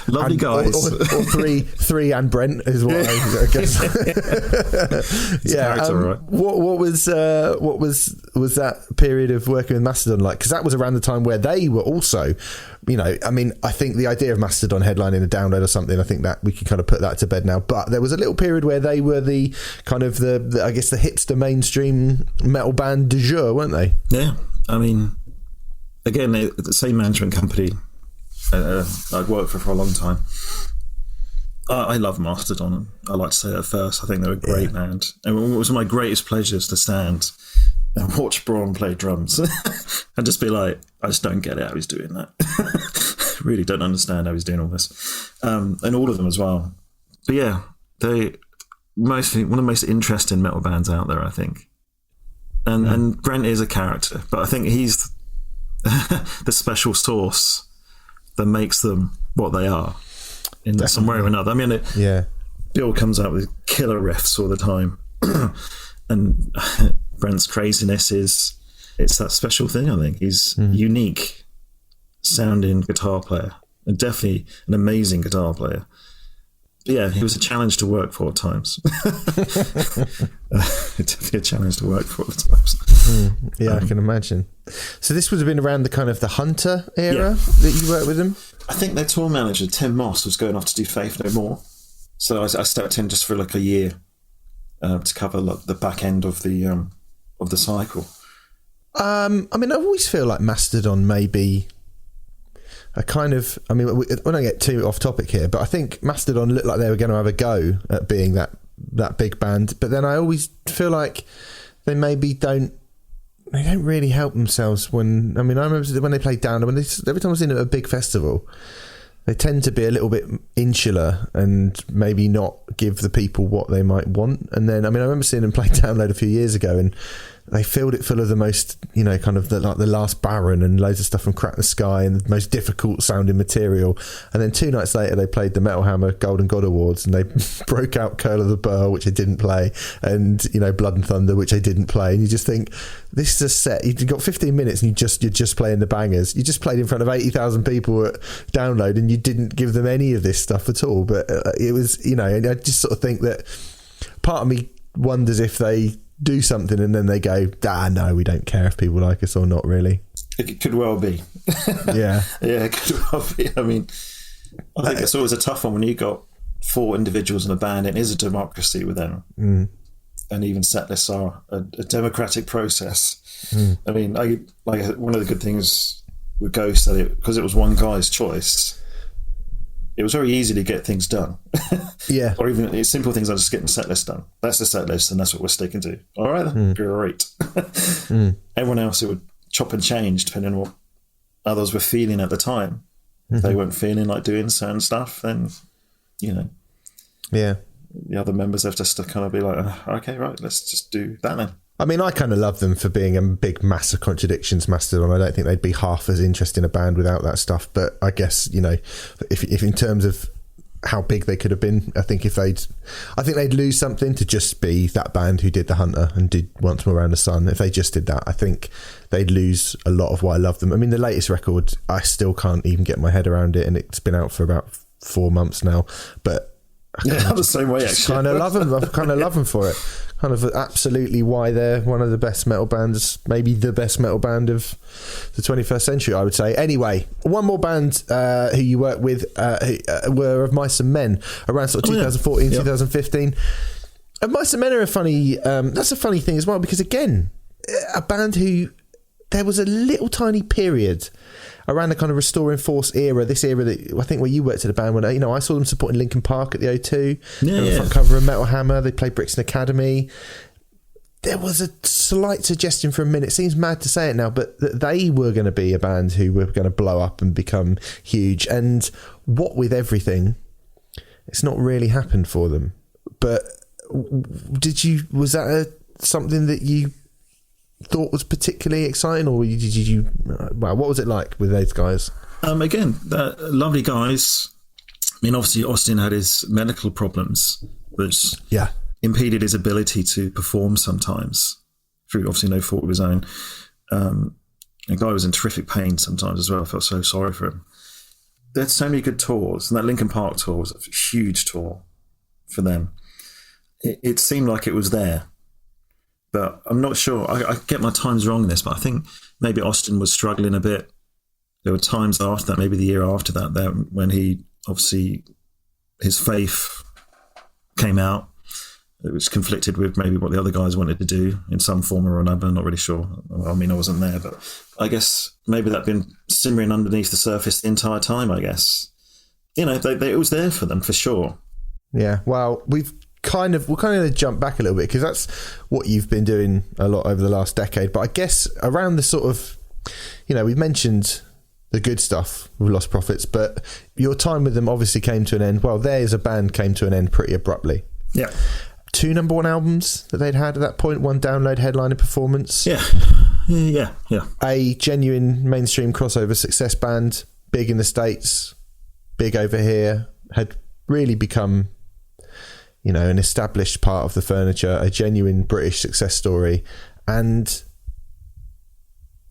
Lovely guys. Or three and Brent is what I guess. Yeah. Right. What was that period of working with Mastodon like? Because that was around the time where they were also, I think the idea of Mastodon headlining a Download or something, I think that we can kind of put that to bed now. But there was a little period where they were the kind of the hipster mainstream metal band du jour, weren't they? Yeah. Again, the same management company I'd worked for a long time. I love Mastodon. I like to say that first. I think they're a great band. And it was one of my greatest pleasures to stand and watch Braun play drums and just be like, I just don't get it how he's doing that. Really don't understand how he's doing all this. And all of them as well. But yeah, one of the most interesting metal bands out there, I think. And Brent is a character, but I think he's the special sauce that makes them what they are in some way or another. I mean, Bill comes out with killer riffs all the time, and Brent's craziness it's that special thing. I think he's unique sounding guitar player, and definitely an amazing guitar player. Yeah, he was a challenge to work for at times. Definitely a challenge to work for at times. I can imagine. So this would have been around the kind of the Hunter era that you worked with them? I think their tour manager, Tim Moss, was going off to do Faith No More. So I stepped in just for like a year to cover the back end of the cycle. I mean, I always feel like Mastodon maybe... we don't get too off topic here, but I think Mastodon looked like they were going to have a go at being that big band. But then I always feel like they maybe don't really help themselves when... I mean, I remember when they played Down, every time I was in at a big festival, they tend to be a little bit insular and maybe not give the people what they might want. And then, I mean, I remember seeing them play Download a few years ago, and they filled it full of the most, kind of the Last Baron and loads of stuff from Crack the Sky and the most difficult sounding material. And then 2 nights later, they played the Metal Hammer Golden God Awards, and they broke out Curl of the Burl, which they didn't play, and Blood and Thunder, which they didn't play. And you just think, this is a set. You've got 15 minutes, and you're just playing the bangers. You just played in front of 80,000 people at Download, and you didn't give them any of this stuff at all. But it was, I just sort of think that part of me wonders if they do something and then they go, no, we don't care if people like us or not, really. It could well be. Yeah. Yeah, it could well be. I mean, I think it's always a tough one when you got 4 individuals in a band. It is a democracy with them. And even set lists are a democratic process. I mean, one of the good things with Ghost, because it was one guy's choice, it was very easy to get things done. Yeah. Or even simple things like just getting the set list done. That's the set list, and that's what we're sticking to. All right, then. Great. Everyone else, it would chop and change depending on what others were feeling at the time. If they weren't feeling like doing certain stuff, then, yeah, the other members have just to kind of be like, okay, right, let's just do that then. I mean, I kind of love them for being a big mass of contradictions, Mastodon. I don't think they'd be half as interesting a band without that stuff. But I guess, if in terms of how big they could have been, I think they'd lose something to just be that band who did The Hunter and did Once More Around the Sun. If they just did that, I think they'd lose a lot of why I love them. I mean, the latest record, I still can't even get my head around it, and it's been out for about 4 months now. But I'm the same way, actually. Kind of love them. I kind of love them for it. Kind of absolutely why they're one of the best metal bands, maybe the best metal band of the 21st century, I would say. Anyway, one more band who you worked with who were Of Mice and Men around sort of 2014, 2015. Of Mice and Men are that's a funny thing as well, because again, a band who there was a little tiny period around the kind of Restoring Force era, this era that I think where you worked at a band when I saw them supporting Linkin Park at the O2. They were front cover of Metal Hammer. They played Brixton Academy. There was a slight suggestion for a minute. It seems mad to say it now, but that they were going to be a band who were going to blow up and become huge. And what with everything, it's not really happened for them. But was that something that you thought was particularly exciting, or what was it like with those guys? Again, lovely guys. I mean, obviously Austin had his medical problems, which impeded his ability to perform sometimes through obviously no fault of his own. The guy was in terrific pain sometimes as well. I felt so sorry for him. They had so many good tours, and that Linkin Park tour was a huge tour for them. It seemed like it was there. But I'm not sure. I get my times wrong in this, but I think maybe Austin was struggling a bit. There were times after that, maybe the year after that, when he obviously his faith came out. It was conflicted with maybe what the other guys wanted to do in some form or another. I'm not really sure. I mean, I wasn't there, but I guess maybe that'd been simmering underneath the surface the entire time. I guess it was there for them for sure. Yeah. Well, we're kind of going to jump back a little bit, because that's what you've been doing a lot over the last decade. But I guess around the sort of, we've mentioned the good stuff with Lostprophets, but your time with them obviously came to an end. Well, theirs a band came to an end pretty abruptly. Yeah. 2 number one albums that they'd had at that point, 1 download headliner performance. Yeah. A genuine mainstream crossover success band, big in the States, big over here, had really become, an established part of the furniture, a genuine British success story. And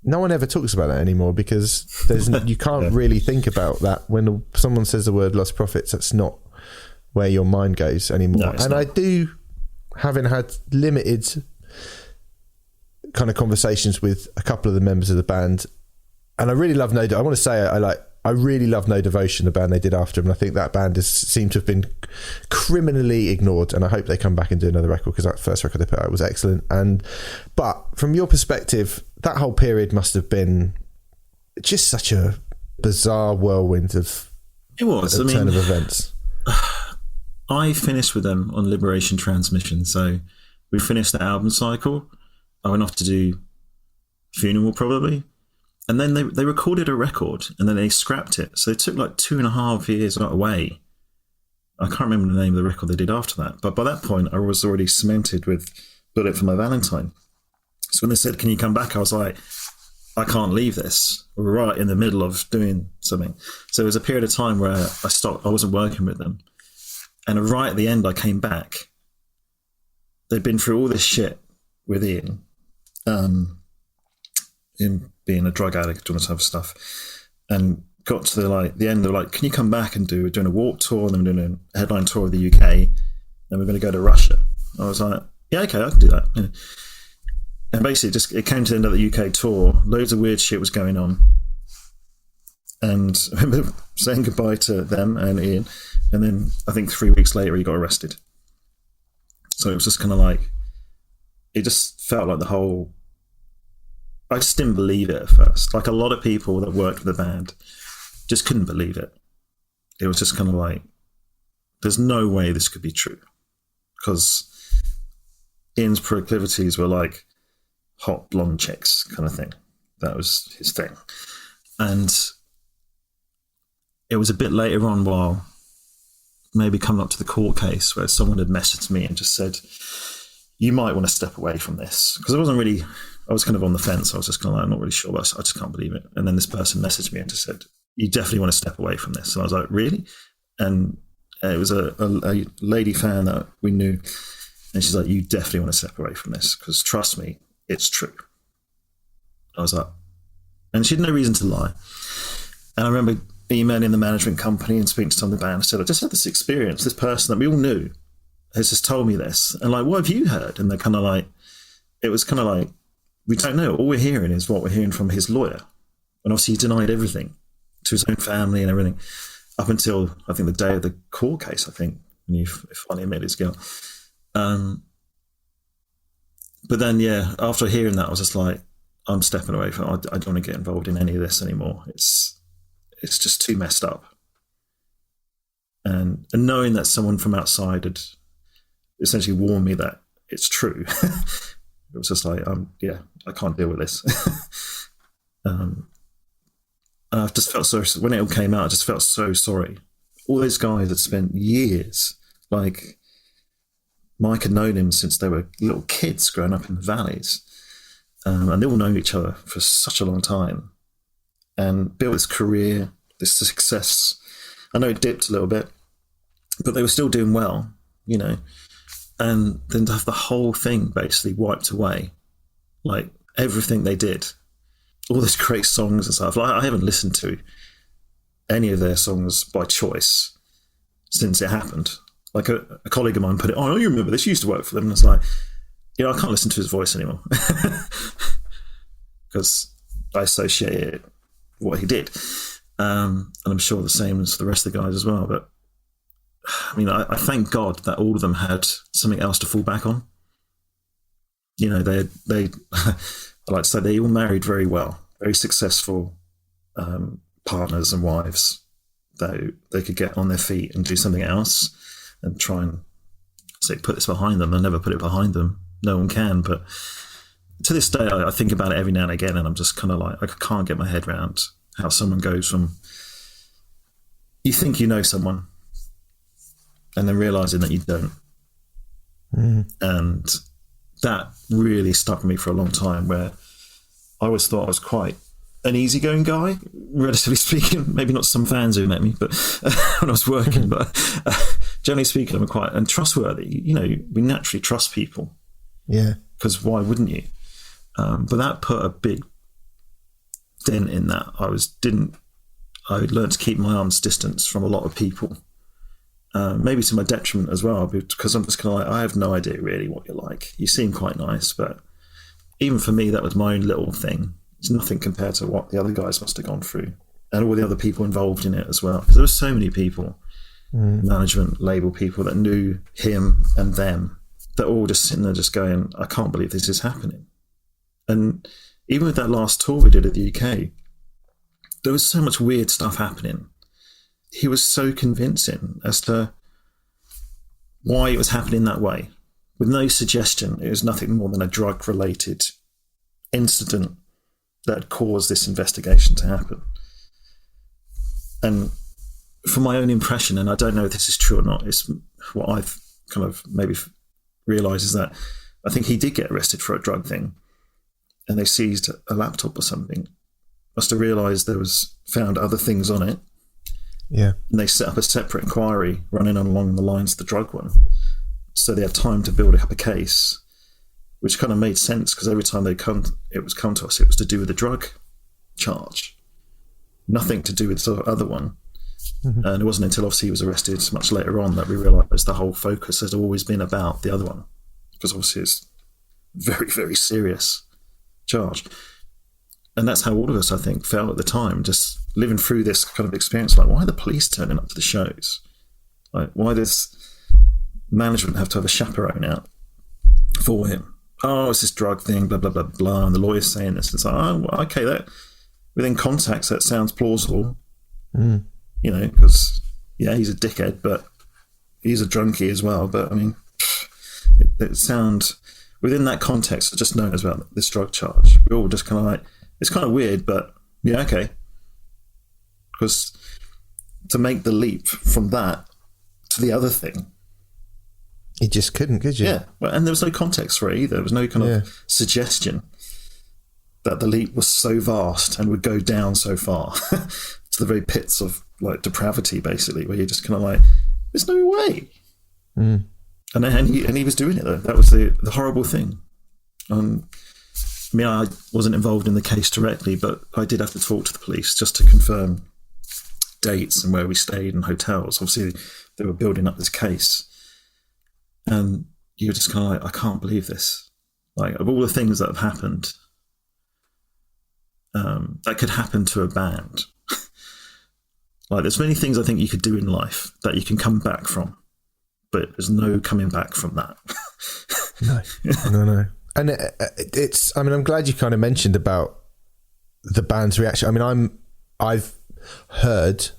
no one ever talks about that anymore, because you can't really think about that when someone says the word Lostprophets. That's not where your mind goes anymore. No, and not. I do, having had limited kind of conversations with a couple of the members of the band, and I really love I want to say I really love No Devotion, the band they did after him, and I think that band seemed to have been criminally ignored, and I hope they come back and do another record, because that first record they put out was excellent. But from your perspective, that whole period must have been just such a bizarre whirlwind of turn of events. I finished with them on Liberation Transmission, so we finished the album cycle. I went off to do Funeral probably, and then they recorded a record and then they scrapped it. So it took like 2.5 years away. I can't remember the name of the record they did after that, but by that point I was already cemented with Bullet for My Valentine. So when they said, "Can you come back?" I was like, I can't leave this. We're right in the middle of doing something. So it was a period of time where I stopped. I wasn't working with them. And right at the end, I came back. They'd been through all this shit with Ian, him being a drug addict, doing this type of stuff, and got to the end. They're like, "Can you come back and we're doing a Warped tour, and then we're doing a headline tour of the UK, then we're going to go to Russia." I was like, "Yeah, okay, I can do that." Yeah. And basically, it came to the end of the UK tour. Loads of weird shit was going on, and I remember saying goodbye to them and Ian. And then I think 3 weeks later, he got arrested. So it was just kind of like, it just felt like I just didn't believe it at first. Like a lot of people that worked with the band just couldn't believe it. It was just kind of like, there's no way this could be true. Because Ian's proclivities were like hot blonde chicks kind of thing. That was his thing. And it was a bit later on, while maybe coming up to the court case, where someone had messaged me and just said, "You might want to step away from this." Because I was kind of on the fence. I was just kind of like, I'm not really sure, but I just can't believe it. And then this person messaged me and just said, "You definitely want to step away from this." And I was like, "Really?" And it was a lady fan that we knew. And she's like, "You definitely want to step away from this, because trust me, it's true." I was like, and she had no reason to lie. And I remember emailing the management company and speaking to some of the band. I said, "I just had this experience. This person that we all knew has just told me this. And like, what have you heard?" And they're kind of like, it was kind of like, "We don't know. All we're hearing is what we're hearing from his lawyer." And obviously he denied everything to his own family and everything, up until I think the day of the court case, I think, when he finally admitted his guilt. But then, yeah, after hearing that, I was just like, I'm stepping away from it. I don't want to get involved in any of this anymore. It's just too messed up. And knowing that someone from outside had essentially warned me that it's true, it was just like, I can't deal with this. And I just felt so, when it all came out, I just felt so sorry. All those guys had spent years, like Mike had known him since they were little kids growing up in the valleys. And they all know each other for such a long time, and built this career, this success. I know it dipped a little bit, but they were still doing well, and then to have the whole thing basically wiped away, like everything they did, all those great songs and stuff. Like, I haven't listened to any of their songs by choice since it happened. Like a colleague of mine put it, "Oh, you remember this? You used to work for them." And it's like, I can't listen to his voice anymore because I associate what he did. And I'm sure the same as the rest of the guys as well. But I mean, I thank God that all of them had something else to fall back on. They I like to say they all married very well, very successful partners and wives, that they could get on their feet and do something else and try and put this behind them. I never put it behind them. No one can, but to this day, I think about it every now and again, and I'm just kind of like, I can't get my head around how someone goes from, you think you know someone, and then realising that you don't. And that really stuck with me for a long time, where I always thought I was quite an easygoing guy, relatively speaking. Maybe not some fans who met me, but when I was working, but generally speaking, I'm quite trustworthy. You know, we naturally trust people. Yeah. Because why wouldn't you? But that put a big dent in that. I learned to keep my arm's distance from a lot of people. Maybe to my detriment as well, because I'm just kind of like, I have no idea really what you're like. You seem quite nice, but even for me, that was my own little thing. It's nothing compared to what the other guys must have gone through, and all the other people involved in it as well. Because there were so many people, management, label people that knew him and them, that all just sitting there just going, I can't believe this is happening. And even with that last tour we did at the UK, there was so much weird stuff happening. He was so convincing as to why it was happening that way, with no suggestion. It was nothing more than a drug-related incident that had caused this investigation to happen. And from my own impression, and I don't know if this is true or not, it's what I've kind of maybe realised is that I think he did get arrested for a drug thing, and they seized a laptop or something. Must have realised there was found other things on it. Yeah. And they set up a separate inquiry running along the lines of the drug one. So they had time to build up a case, which kind of made sense, because every time it was come to us, it was to do with the drug charge. Nothing to do with the other one. And it wasn't until obviously he was arrested much later on that we realised the whole focus has always been about the other one, because obviously it's very, very serious charge. And that's how all of us, I think, felt at the time, just living through this kind of experience. Like, why are the police turning up to the shows? Like, why does management have to have a chaperone out for him? Oh, it's this drug thing, blah, blah, blah, blah. And the lawyer's saying this. It's like, oh, well, okay, that within context, that sounds plausible. You know, because, yeah, he's a dickhead, but he's a drunkie as well. But, I mean, it sounds, within that context, just known as about this drug charge, we're all just kind of like, it's kind of weird, but yeah, okay. Because to make the leap from that to the other thing, you just couldn't, could you? Yeah, well, and there was no context for it either. There was no kind of suggestion that the leap was so vast and would go down so far to the very pits of like depravity, basically, where you're just kind of like, there's no way. And he was doing it though. That was the horrible thing. I mean, I wasn't involved in the case directly, but I did have to talk to the police just to confirm dates and where we stayed and hotels. Obviously, they were building up this case. And you were just kind of like, I can't believe this. Like, of all the things that have happened, that could happen to a band. Like, there's many things I think you could do in life that you can come back from, but there's no coming back from that. No. And it's, I mean, I'm glad you kind of mentioned about the band's reaction. I mean, I've heard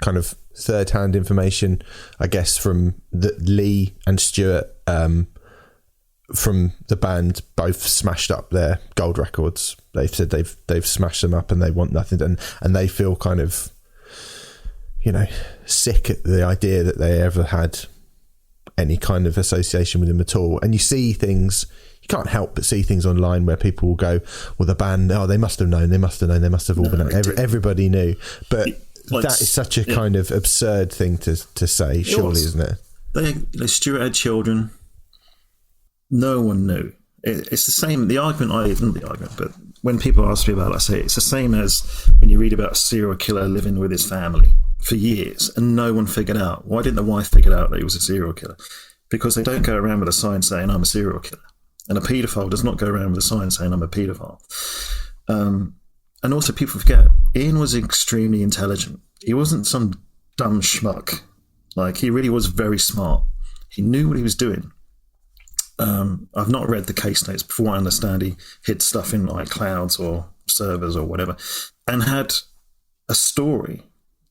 kind of third-hand information, I guess, from Lee and Stuart from the band, both smashed up their gold records. They've said they've smashed them up and they want nothing, and they feel kind of, you know, sick at the idea that they ever had any kind of association with him at all. And you see things, you can't help but see things online where people will go, well, the band, they must have known, they must have all been out. Everybody knew. But that is such a kind of absurd thing to say, surely, isn't it? Stuart had children. No one knew. It's the same, not the argument, but when people ask me about it, I say it's the same as when you read about a serial killer living with his family for years and no one figured out. Why didn't the wife figure out that he was a serial killer? Because they don't go around with a sign saying, I'm a serial killer. And a paedophile does not go around with a sign saying, I'm a paedophile. And also, people forget, Ian was extremely intelligent. He wasn't some dumb schmuck. Like, he really was very smart. He knew what he was doing. I've not read the case notes, but from what I understand, he hid stuff in like clouds or servers or whatever, and had a story,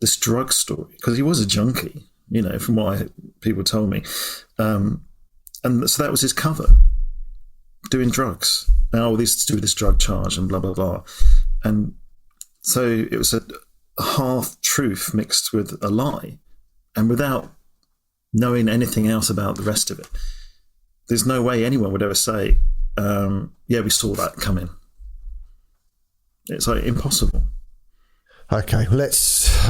this drug story, because he was a junkie, you know, from what people told me. And so that was his cover, doing drugs. Now, this is to do with this drug charge and blah, blah, blah. And so it was a half truth mixed with a lie, and without knowing anything else about the rest of it. there's no way anyone would ever say, yeah, we saw that coming. It's like impossible. Okay, it's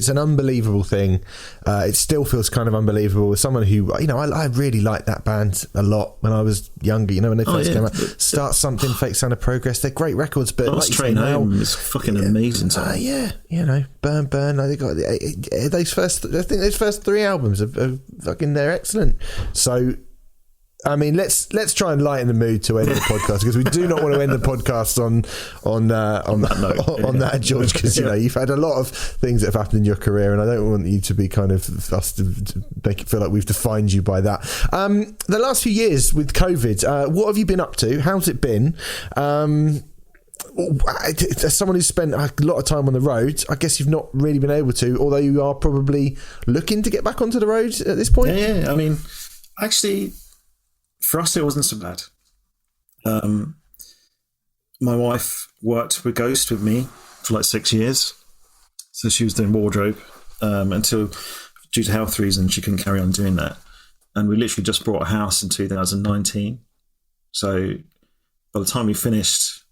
an unbelievable thing. It still feels kind of unbelievable with someone who, I really liked that band a lot when I was younger, when they first came out. Start Something, Fake Sound of Progress, they're great records, but Lost Train Home is fucking amazing. Burn, they got those first 3 albums are fucking, they're excellent. So, let's try and lighten the mood to end the podcast, because we do not want to end the podcast on that, George, because you've had a lot of things that have happened in your career, and I don't want you to be kind of us to make it feel like we've defined you by that. The last few years with COVID, what have you been up to? How's it been? As someone who's spent a lot of time on the road, I guess you've not really been able to, although you are probably looking to get back onto the road at this point. Yeah. Actually, for us, it wasn't so bad. My wife worked with Ghost with me for like 6 years. So she was doing wardrobe until, due to health reasons, she couldn't carry on doing that. And we literally just bought a house in 2019. So by the time we finished,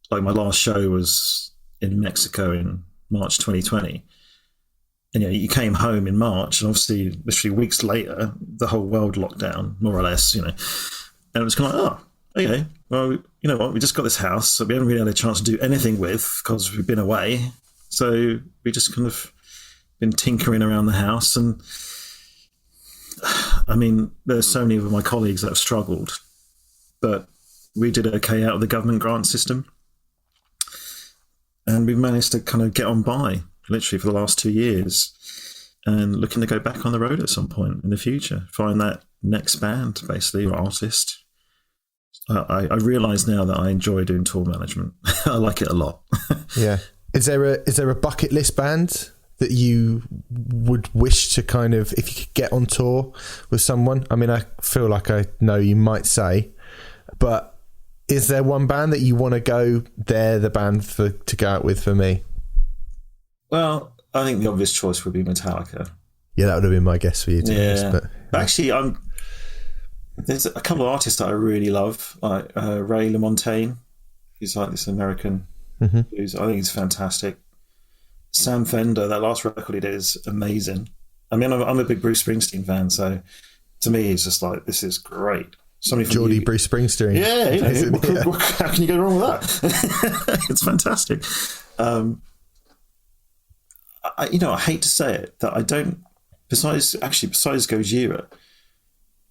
like my last show was in Mexico in March 2020. And you came home in March, and obviously, literally weeks later, the whole world locked down, more or less, And it was kind of like, okay, well, you know what? We just got this house that we haven't really had a chance to do anything with because we've been away. So we just kind of been tinkering around the house. And there's so many of my colleagues that have struggled, but we did okay out of the government grant system. And we've managed to kind of get on by, literally, for the last 2 years, and looking to go back on the road at some point in the future, find that next band, basically, or artist. I realise now that I enjoy doing tour management. I like it a lot. Yeah. Is there a bucket list band that you would wish to kind of, if you could get on tour with someone? I feel like I know you might say, but is there one band that you want to go, they're the band to go out with for me? Well, I think the obvious choice would be Metallica. Yeah, that would have been my guess for you, to be honest. But actually, there's a couple of artists that I really love, like Ray LaMontagne. He's like this American who's, I think he's fantastic. Sam Fender, that last record he did is amazing. I'm a big Bruce Springsteen fan, so to me, it's just like, this is great. Geordie Bruce Springsteen. Yeah, how can you go wrong with that? It's fantastic. I hate to say it, that I don't, besides Gojira,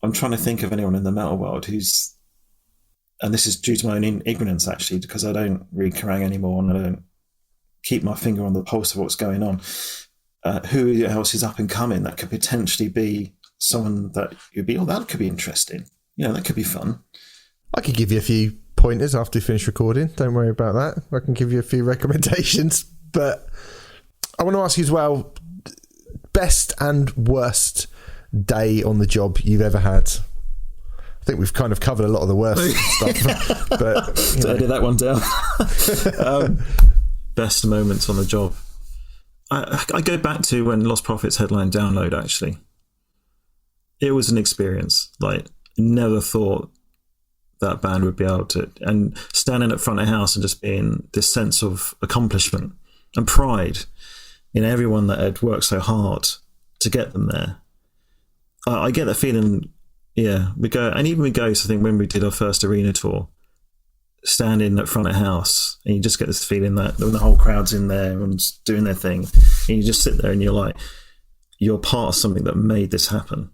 I'm trying to think of anyone in the metal world who's, and this is due to my own ignorance, actually, because I don't read Kerrang anymore and I don't keep my finger on the pulse of what's going on. Who else is up and coming that could potentially be someone that you'd be, that could be interesting. That could be fun. I could give you a few pointers after we finish recording. Don't worry about that. I can give you a few recommendations. But I want to ask you as well, best and worst day on the job you've ever had. I think we've kind of covered a lot of the worst stuff. But I did that one down. Best moments on the job. I go back to when Lostprophets headline Download, actually. It was an experience. Like, never thought that band would be able to, and standing at front of house and just being this sense of accomplishment and pride in everyone that had worked so hard to get them there. I get that feeling. We go, and even with Ghost, I think when we did our first arena tour, standing at front of house, and you just get this feeling that when the whole crowd's in there and doing their thing, and you just sit there and you're like, you're part of something that made this happen.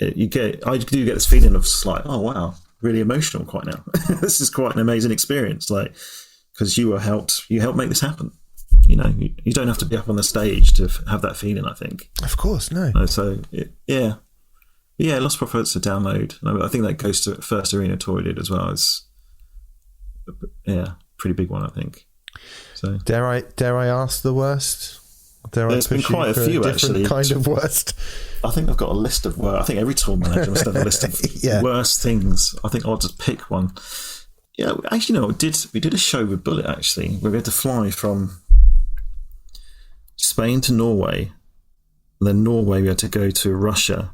I do get this feeling of just like, oh wow, really emotional quite now. This is quite an amazing experience, like, because you helped make this happen. You don't have to be up on the stage to have that feeling, I think. Of course, no. So Lostprophets to Download. I think that goes to first arena tour we did as well. It's pretty big one, I think. So dare I ask the worst? There's been quite a few, actually. Kind of worst. I think I've got a list of worst. I think every tour manager must have a list of worst things. I think I'll just pick one. Yeah, actually, we did a show with Bullet, actually, where we had to fly from Spain to Norway. And then Norway, we had to go to Russia.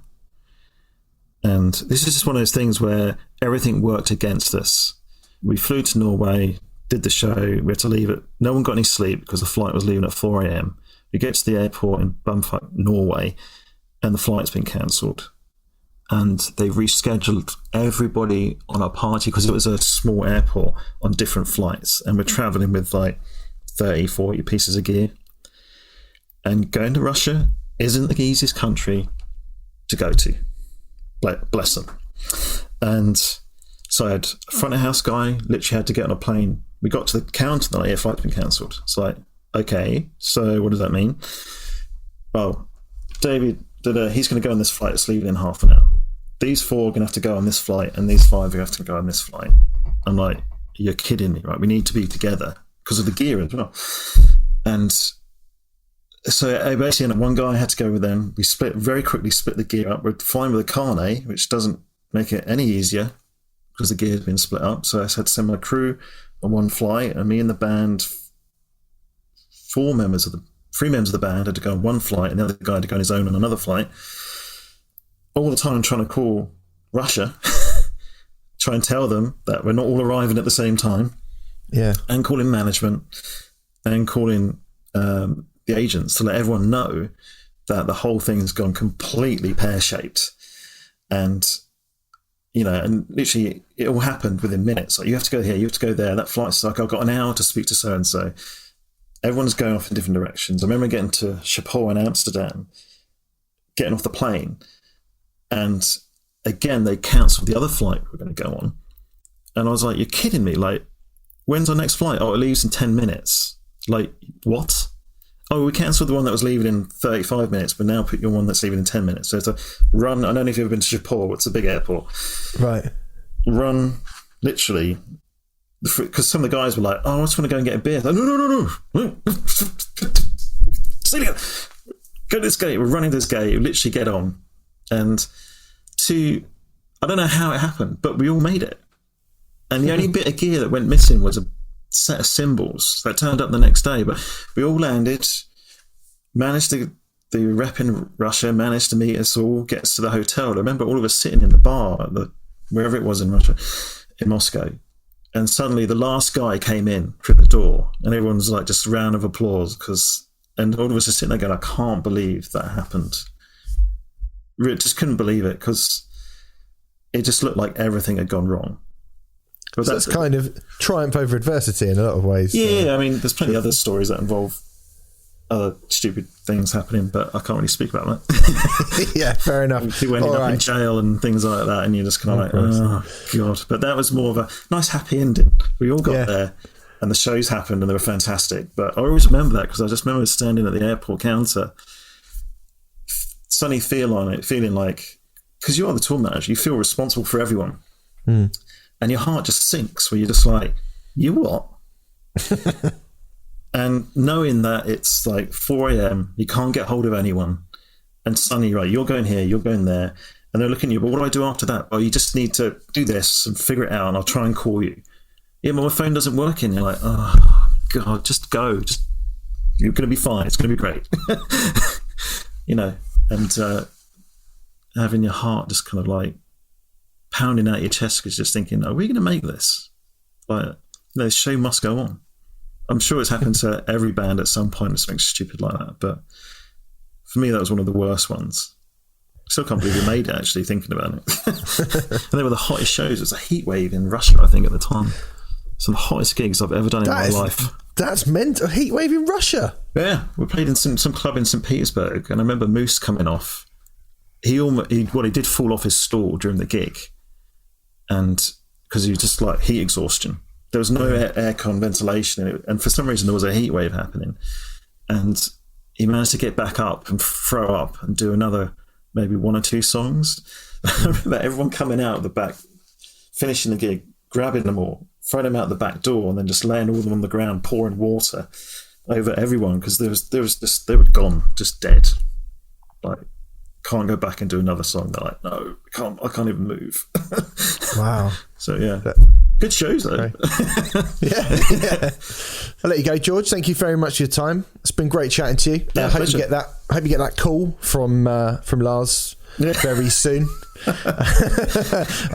And this is just one of those things where everything worked against us. We flew to Norway, did the show, we had to leave it. No one got any sleep because the flight was leaving at 4 a.m. We get to the airport in Bumfuck, Norway, and the flight's been cancelled. And they rescheduled everybody on our party because it was a small airport on different flights. And we're traveling with like 30, 40 pieces of gear. And going to Russia isn't the easiest country to go to. Bless them. And so I had a front of house guy, literally had to get on a plane. We got to the counter that your flight's been cancelled. It's like, okay, so what does that mean? Well, David, he's going to go on this flight. It's leaving in half an hour. These 4 are going to have to go on this flight, and these 5 are going to have to go on this flight. I'm like, you're kidding me, right? We need to be together because of the gear as well. And so I basically, one guy had to go with them. We very quickly split the gear up. We're flying with a carnet, which doesn't make it any easier because the gear has been split up. So I had to send my crew on one flight, and me and the band, 3 members of the band had to go on one flight, and the other guy had to go on his own on another flight. All the time trying to call Russia, try and tell them that we're not all arriving at the same time. Yeah. And calling management and calling the agents to let everyone know that the whole thing's gone completely pear-shaped. And, and literally it all happened within minutes. Like, you have to go here, you have to go there. That flight's like, I've got an hour to speak to so-and-so. Everyone's going off in different directions. I remember getting to Schiphol in Amsterdam, getting off the plane, and again, they cancelled the other flight we were going to go on. And I was like, you're kidding me. Like, when's our next flight? Oh, it leaves in 10 minutes. Like, what? Oh, we cancelled the one that was leaving in 35 minutes, but now put your one that's leaving in 10 minutes. So it's a run. I don't know if you've ever been to Schiphol. It's a big airport. Right. Run, literally, because some of the guys were like, oh, I just want to go and get a beer. Like, no. Celia, go to this gate. We're running this gate. We literally get on. And I don't know how it happened, but we all made it. And the only bit of gear that went missing was a set of cymbals that turned up the next day. But we all landed, the rep in Russia managed to meet us all, get us to the hotel. I remember all of us sitting in the bar, wherever it was in Russia, in Moscow. And suddenly the last guy came in through the door, and everyone's like, just a round of applause, and all of us are sitting there going, I can't believe that happened. Just couldn't believe it, because it just looked like everything had gone wrong. But that's kind of triumph over adversity in a lot of ways. Yeah, I mean, there's plenty of other stories that involve other stupid things happening, but I can't really speak about that. Yeah, fair enough. People ended up in jail and things like that, and you're just kind of oh, God. But that was more of a nice, happy ending. We all got there, and the shows happened, and they were fantastic. But I always remember that, because I just remember standing at the airport counter, suddenly feeling like, because you are the tour manager, you feel responsible for everyone. Mm. And your heart just sinks, where you're just like, you what? And knowing that it's like 4 a.m, you can't get hold of anyone, and suddenly you're going here, you're going there, and they're looking at you, but what do I do after that? Oh, you just need to do this and figure it out, and I'll try and call you. Yeah, but my phone doesn't work, and you're like, oh God, just go. You're going to be fine. It's going to be great. And having your heart just kind of like pounding out your chest, because you're just thinking, are we going to make this? Like, the show must go on. I'm sure it's happened to every band at some point, something stupid like that. But for me, that was one of the worst ones. I still can't believe we made it, actually, thinking about it. And they were the hottest shows. It was a heat wave in Russia, I think, at the time. Some of the hottest gigs I've ever done in my life. That's meant a heat wave in Russia. Yeah, we played in some club in St. Petersburg, and I remember Moose coming off. He did fall off his stool during the gig, and because he was just like heat exhaustion. There was no aircon ventilation, and for some reason there was a heat wave happening, and he managed to get back up and throw up and do another maybe 1 or 2 songs. I remember everyone coming out of the back, finishing the gig, grabbing them all, throwing them out the back door, and then just laying all of them on the ground, pouring water over everyone, because they were gone, just dead. Like, can't go back and do another song. They're like, no, I can't even move. Wow. So yeah, Good shows, though. Okay. yeah. I'll let you go, George. Thank you very much for your time. It's been great chatting to you. Yeah, hope you get that call from Lars very soon.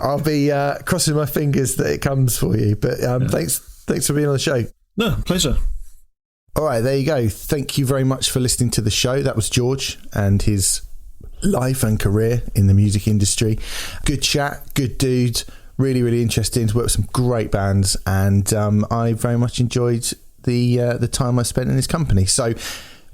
I'll be crossing my fingers that it comes for you. But thanks for being on the show. No, pleasure. All right, there you go. Thank you very much for listening to the show. That was George and his life and career in the music industry. Good chat, good dude. Really, really interesting to work with some great bands, and I very much enjoyed the time I spent in his company. So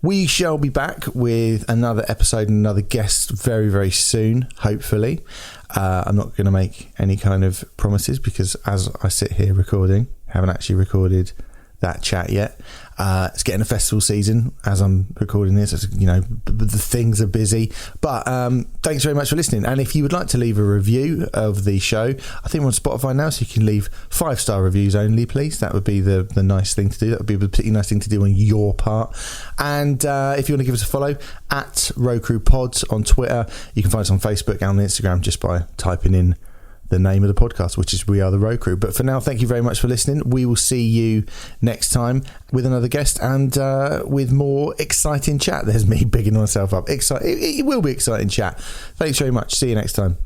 we shall be back with another episode and another guest very, very soon, hopefully. I'm not going to make any kind of promises because as I sit here recording, I haven't actually recorded that chat yet. It's getting a festival season as I'm recording this. The things are busy, but thanks very much for listening. And if you would like to leave a review of the show, I think we're on Spotify now, so you can leave 5-star reviews only, please. That would be the nice thing to do. That would be a particularly nice thing to do on your part. And if you want to give us a follow at Road Crew Pods on Twitter, you can find us on Facebook and on Instagram just by typing in the name of the podcast, which is We Are the Road Crew. But for now, thank you very much for listening. We will see you next time with another guest and with more exciting chat. There's me bigging myself up. It will be exciting chat. Thanks very much. See you next time.